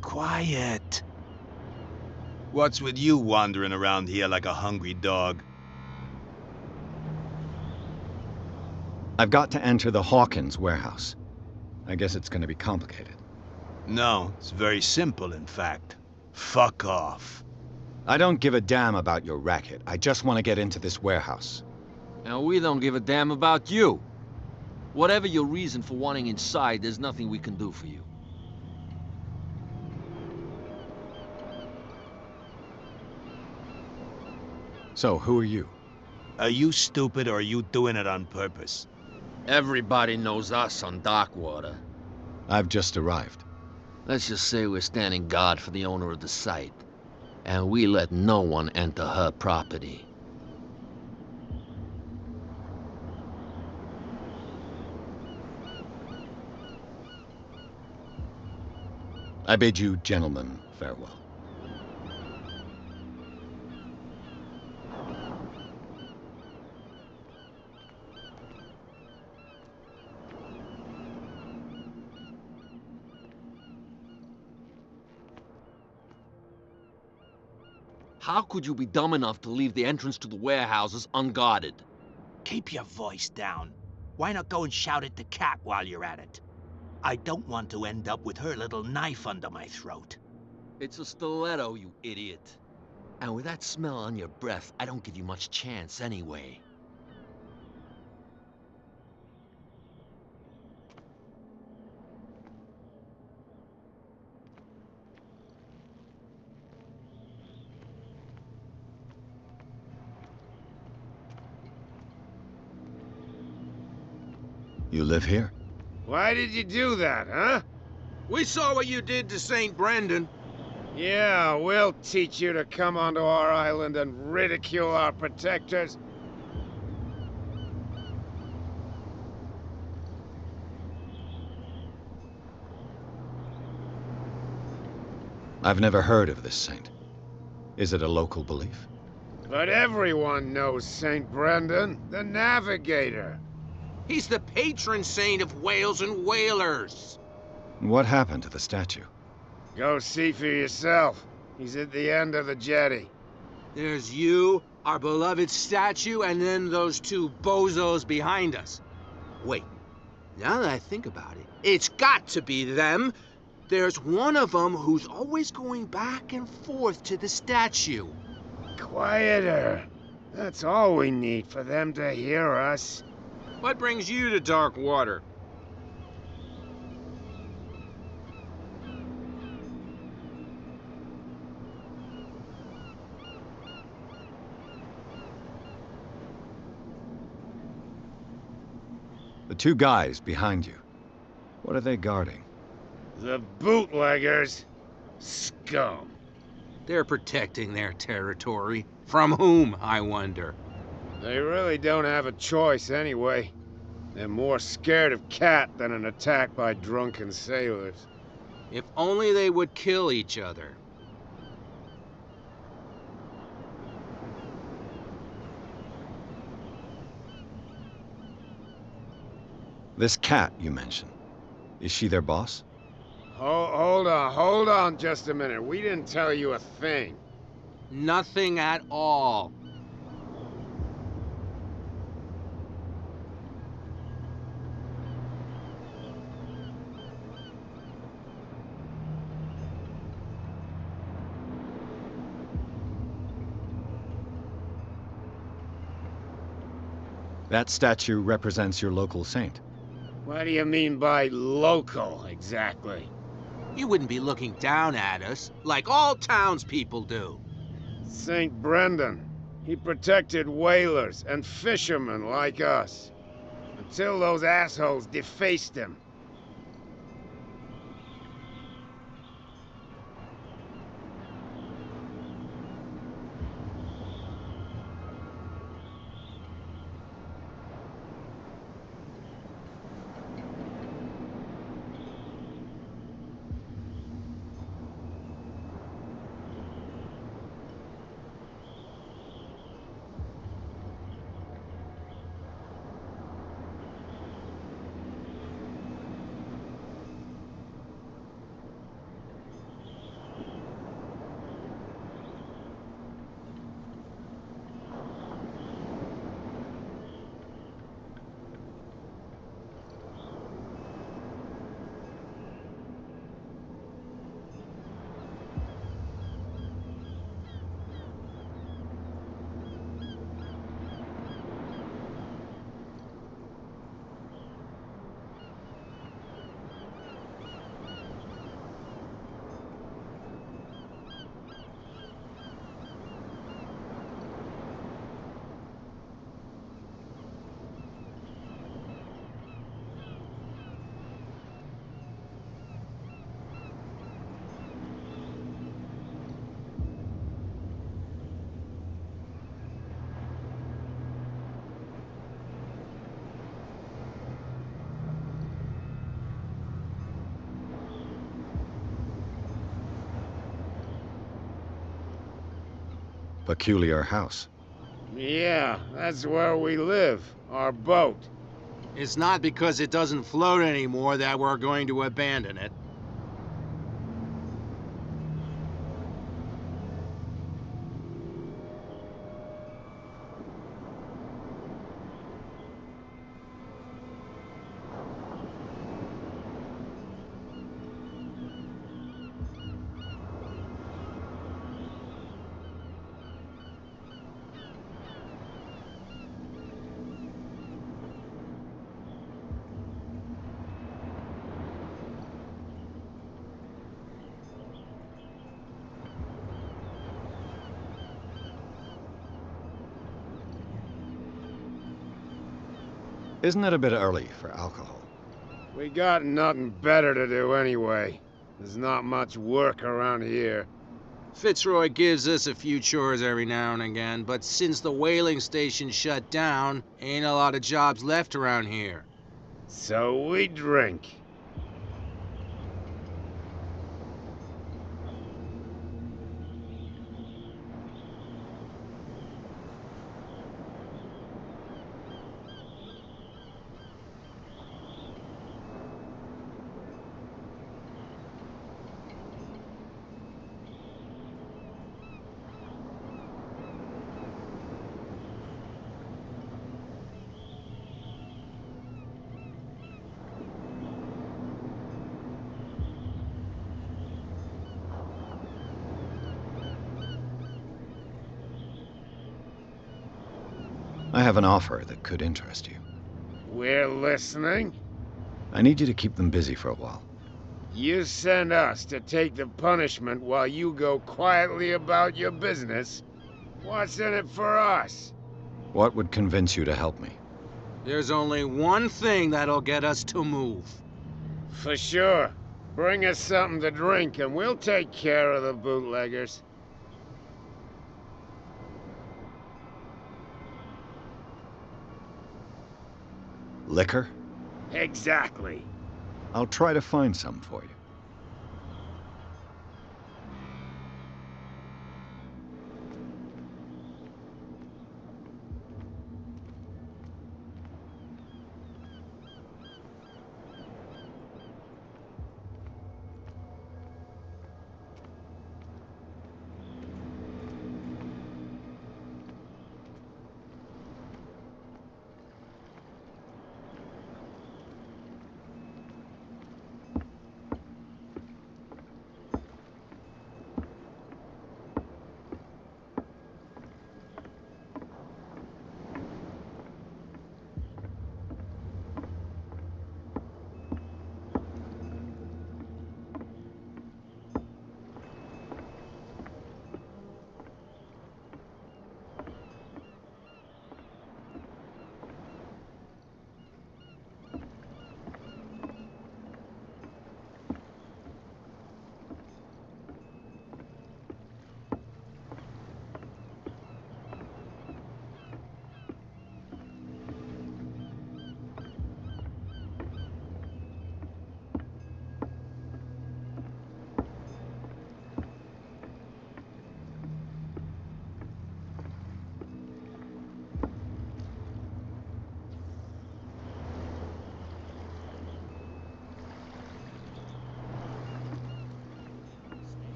E: Quiet. What's with you wandering around here like a hungry dog?
C: I've got to enter the Hawkins warehouse. I guess it's going to be complicated.
E: No, it's very simple, in fact. Fuck off.
C: I don't give a damn about your racket. I just want to get into this warehouse.
I: And we don't give a damn about you. Whatever your reason for wanting inside, there's nothing we can do for you.
C: So, who are you?
E: Are you stupid or are you doing it on purpose?
I: Everybody knows us on Darkwater.
C: I've just arrived.
I: Let's just say we're standing guard for the owner of the site. And we let no one enter her property.
C: I bid you gentlemen farewell.
I: How could you be dumb enough to leave the entrance to the warehouses unguarded?
E: Keep your voice down. Why not go and shout at the cat while you're at it? I don't want to end up with her little knife under my throat.
I: It's a stiletto, you idiot. And with that smell on your breath, I don't give you much chance anyway.
C: You live here?
G: Why did you do that, huh?
H: We saw what you did to St. Brendan.
G: Yeah, we'll teach you to come onto our island and ridicule our protectors.
C: I've never heard of this saint. Is it a local belief?
G: But everyone knows St. Brendan, the navigator.
H: He's the patron saint of whales and whalers.
C: What happened to the statue?
G: Go see for yourself. He's at the end of the jetty.
H: There's you, our beloved statue, and then those two bozos behind us. Wait, now that I think about it, it's got to be them. There's one of them who's always going back and forth to the statue.
G: Quieter. That's all we need for them to hear us.
H: What brings you to Darkwater?
C: The two guys behind you. What are they guarding?
G: The bootleggers. Scum.
H: They're protecting their territory. From whom, I wonder?
G: They really don't have a choice anyway. They're more scared of Cat than an attack by drunken sailors.
H: If only they would kill each other.
C: This Cat you mentioned. Is she their boss?
G: Hold on just a minute. We didn't tell you a thing.
H: Nothing at all.
C: That statue represents your local saint.
G: What do you mean by local, exactly?
H: You wouldn't be looking down at us, like all townspeople do.
G: St. Brendan. He protected whalers and fishermen like us. Until those assholes defaced him.
C: Peculiar house.
G: Yeah, that's where we live. Our boat.
H: It's not because it doesn't float anymore that we're going to abandon it.
C: Isn't it a bit early for alcohol?
G: We got nothing better to do anyway. There's not much work around here.
H: Fitzroy gives us a few chores every now and again, but since the whaling station shut down, ain't a lot of jobs left around here.
G: So we drink.
C: I have an offer that could interest you.
G: We're listening.
C: I need you to keep them busy for a while.
G: You send us to take the punishment while you go quietly about your business. What's in it for us?
C: What would convince you to help me?
H: There's only one thing that'll get us to move.
R: For sure. Bring us something to drink and we'll take care of the bootleggers.
C: Liquor?
R: Exactly.
C: I'll try to find some for you.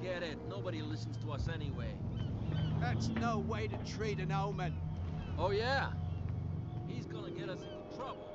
I: Forget it. Nobody listens to us anyway.
O: That's no way to treat an omen.
I: Oh, yeah? He's gonna get us into trouble.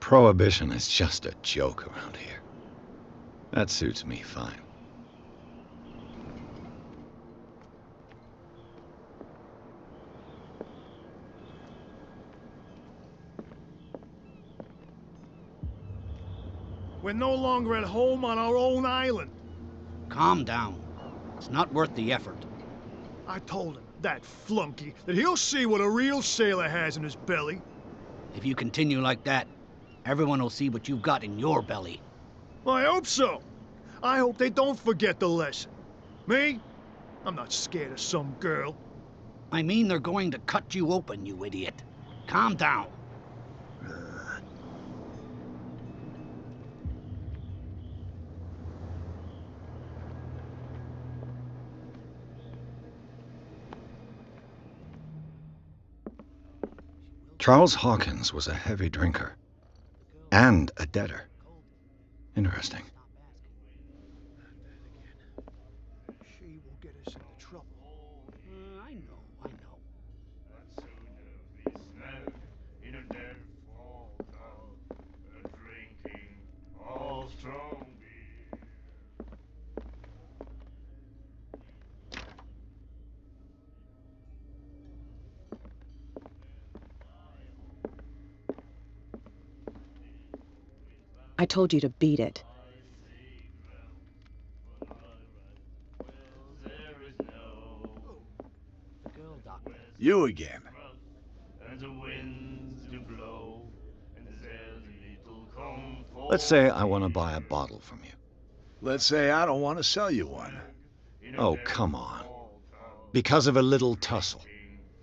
C: Prohibition is just a joke around here. That suits me fine.
M: We're no longer at home on our own island.
N: Calm down. It's not worth the effort.
M: I told him, that flunky, that he'll see what a real sailor has in his belly.
N: If you continue like that, everyone will see what you've got in your belly.
M: I hope so. I hope they don't forget the lesson. Me? I'm not scared of some girl.
N: I mean they're going to cut you open, you idiot. Calm down.
C: Charles Hawkins was a heavy drinker. And a debtor. Interesting.
M: She will get us into trouble.
N: I know.
K: In a dead fall town, drinking all strong beer.
P: I told you to beat it.
J: You again.
K: And the winds do blow, and there's little comfort.
C: Let's say I want to buy a bottle from you.
J: Let's say I don't want to sell you one.
C: Oh, come on. Because of a little tussle.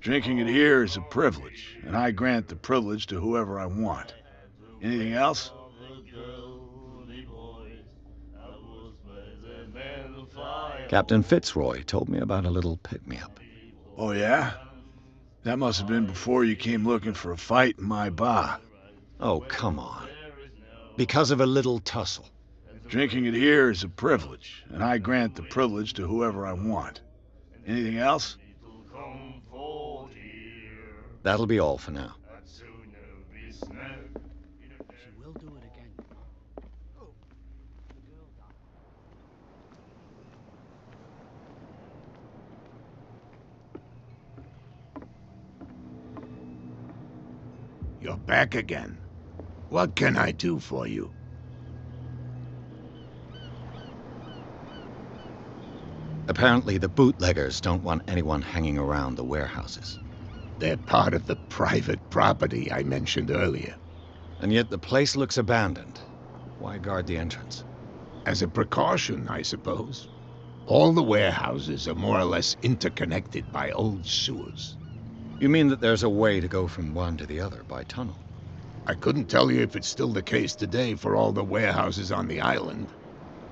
J: Drinking it here is a privilege, and I grant the privilege to whoever I want. Anything else?
C: Captain Fitzroy told me about a little pick-me-up.
J: Oh, yeah? That must have been before you came looking for a fight in my bar.
C: Oh, come on. Because of a little tussle.
J: Drinking it here is a privilege, and I grant the privilege to whoever I want. Anything else?
C: That'll be all for now.
N: She will do it again, you know. The girl died.
F: You're back again. What can I do for you?
C: Apparently the bootleggers don't want anyone hanging around the warehouses.
F: They're part of the private property I mentioned earlier.
C: And yet the place looks abandoned. Why guard the entrance?
F: As a precaution, I suppose. All the warehouses are more or less interconnected by old sewers.
C: You mean that there's a way to go from one to the other by tunnel?
F: I couldn't tell you if it's still the case today for all the warehouses on the island,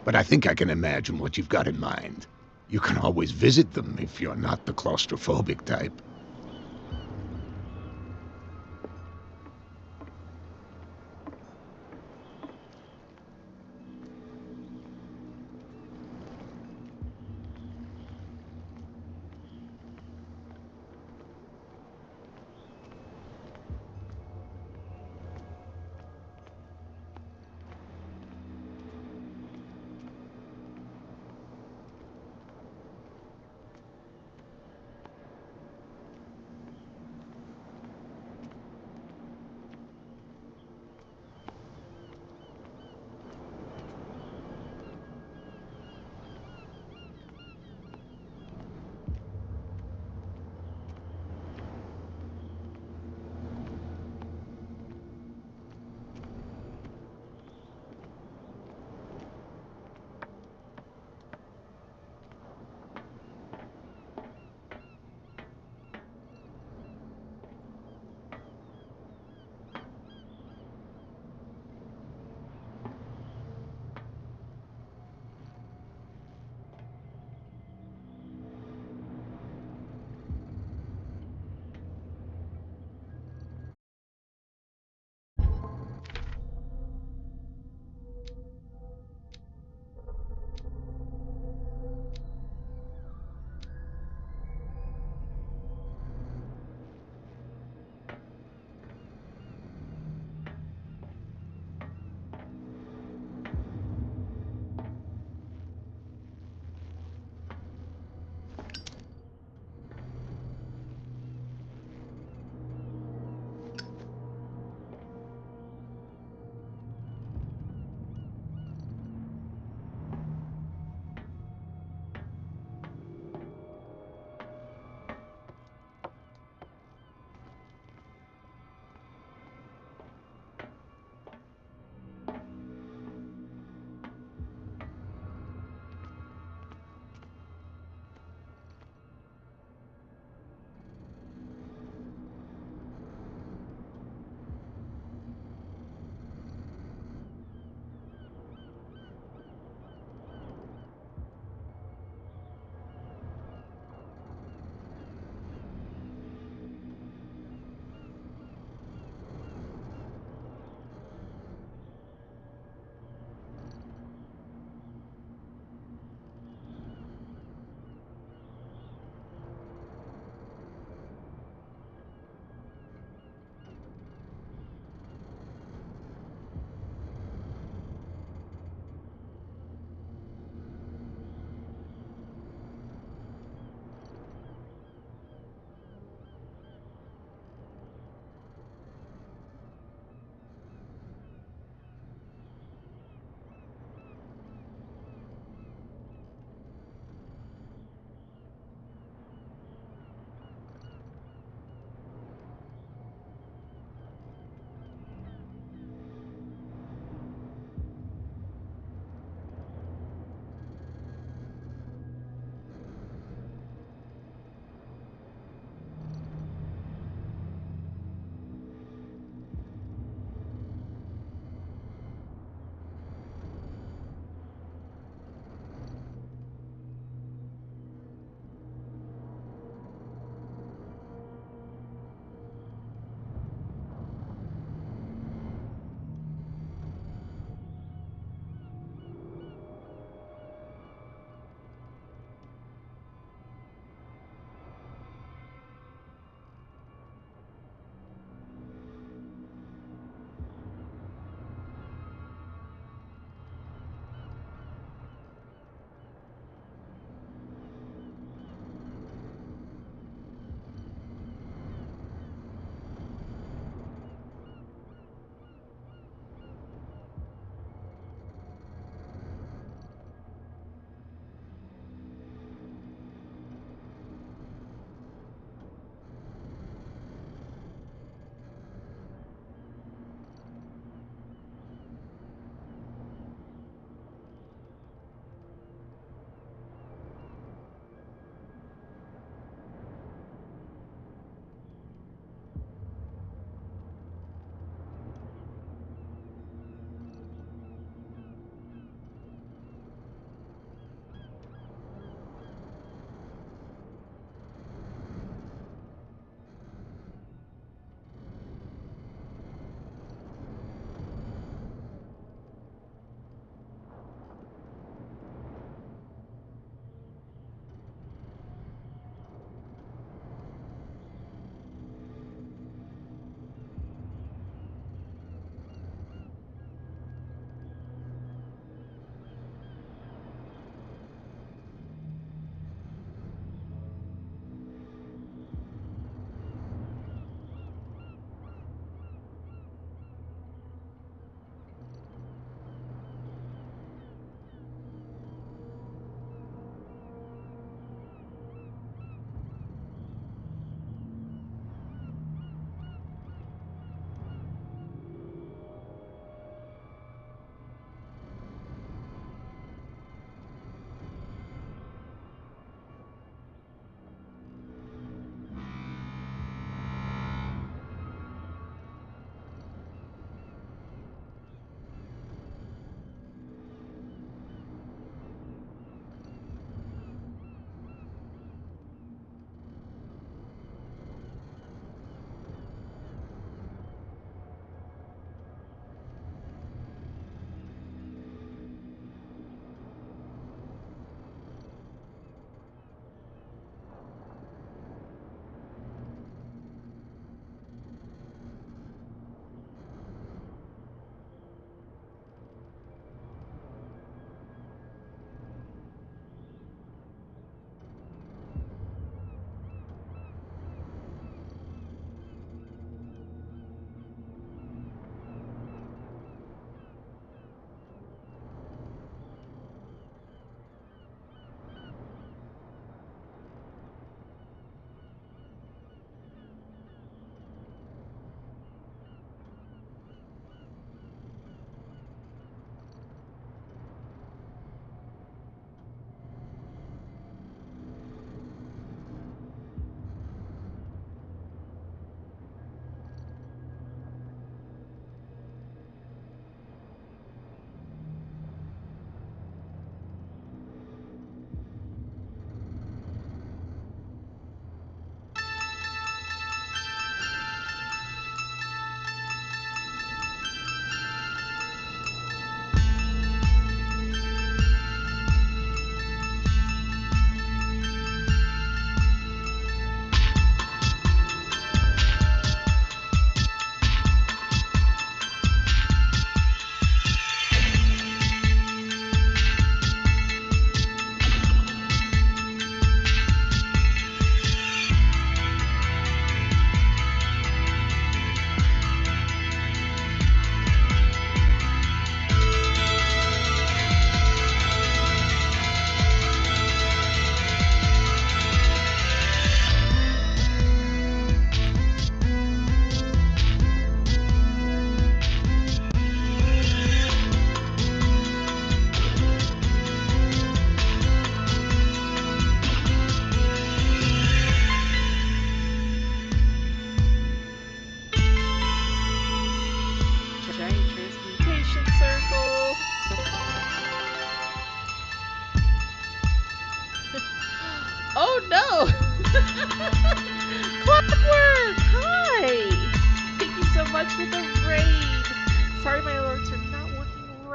F: but I think I can imagine what you've got in mind. You can always visit them if you're not the claustrophobic type.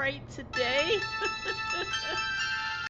S: right today.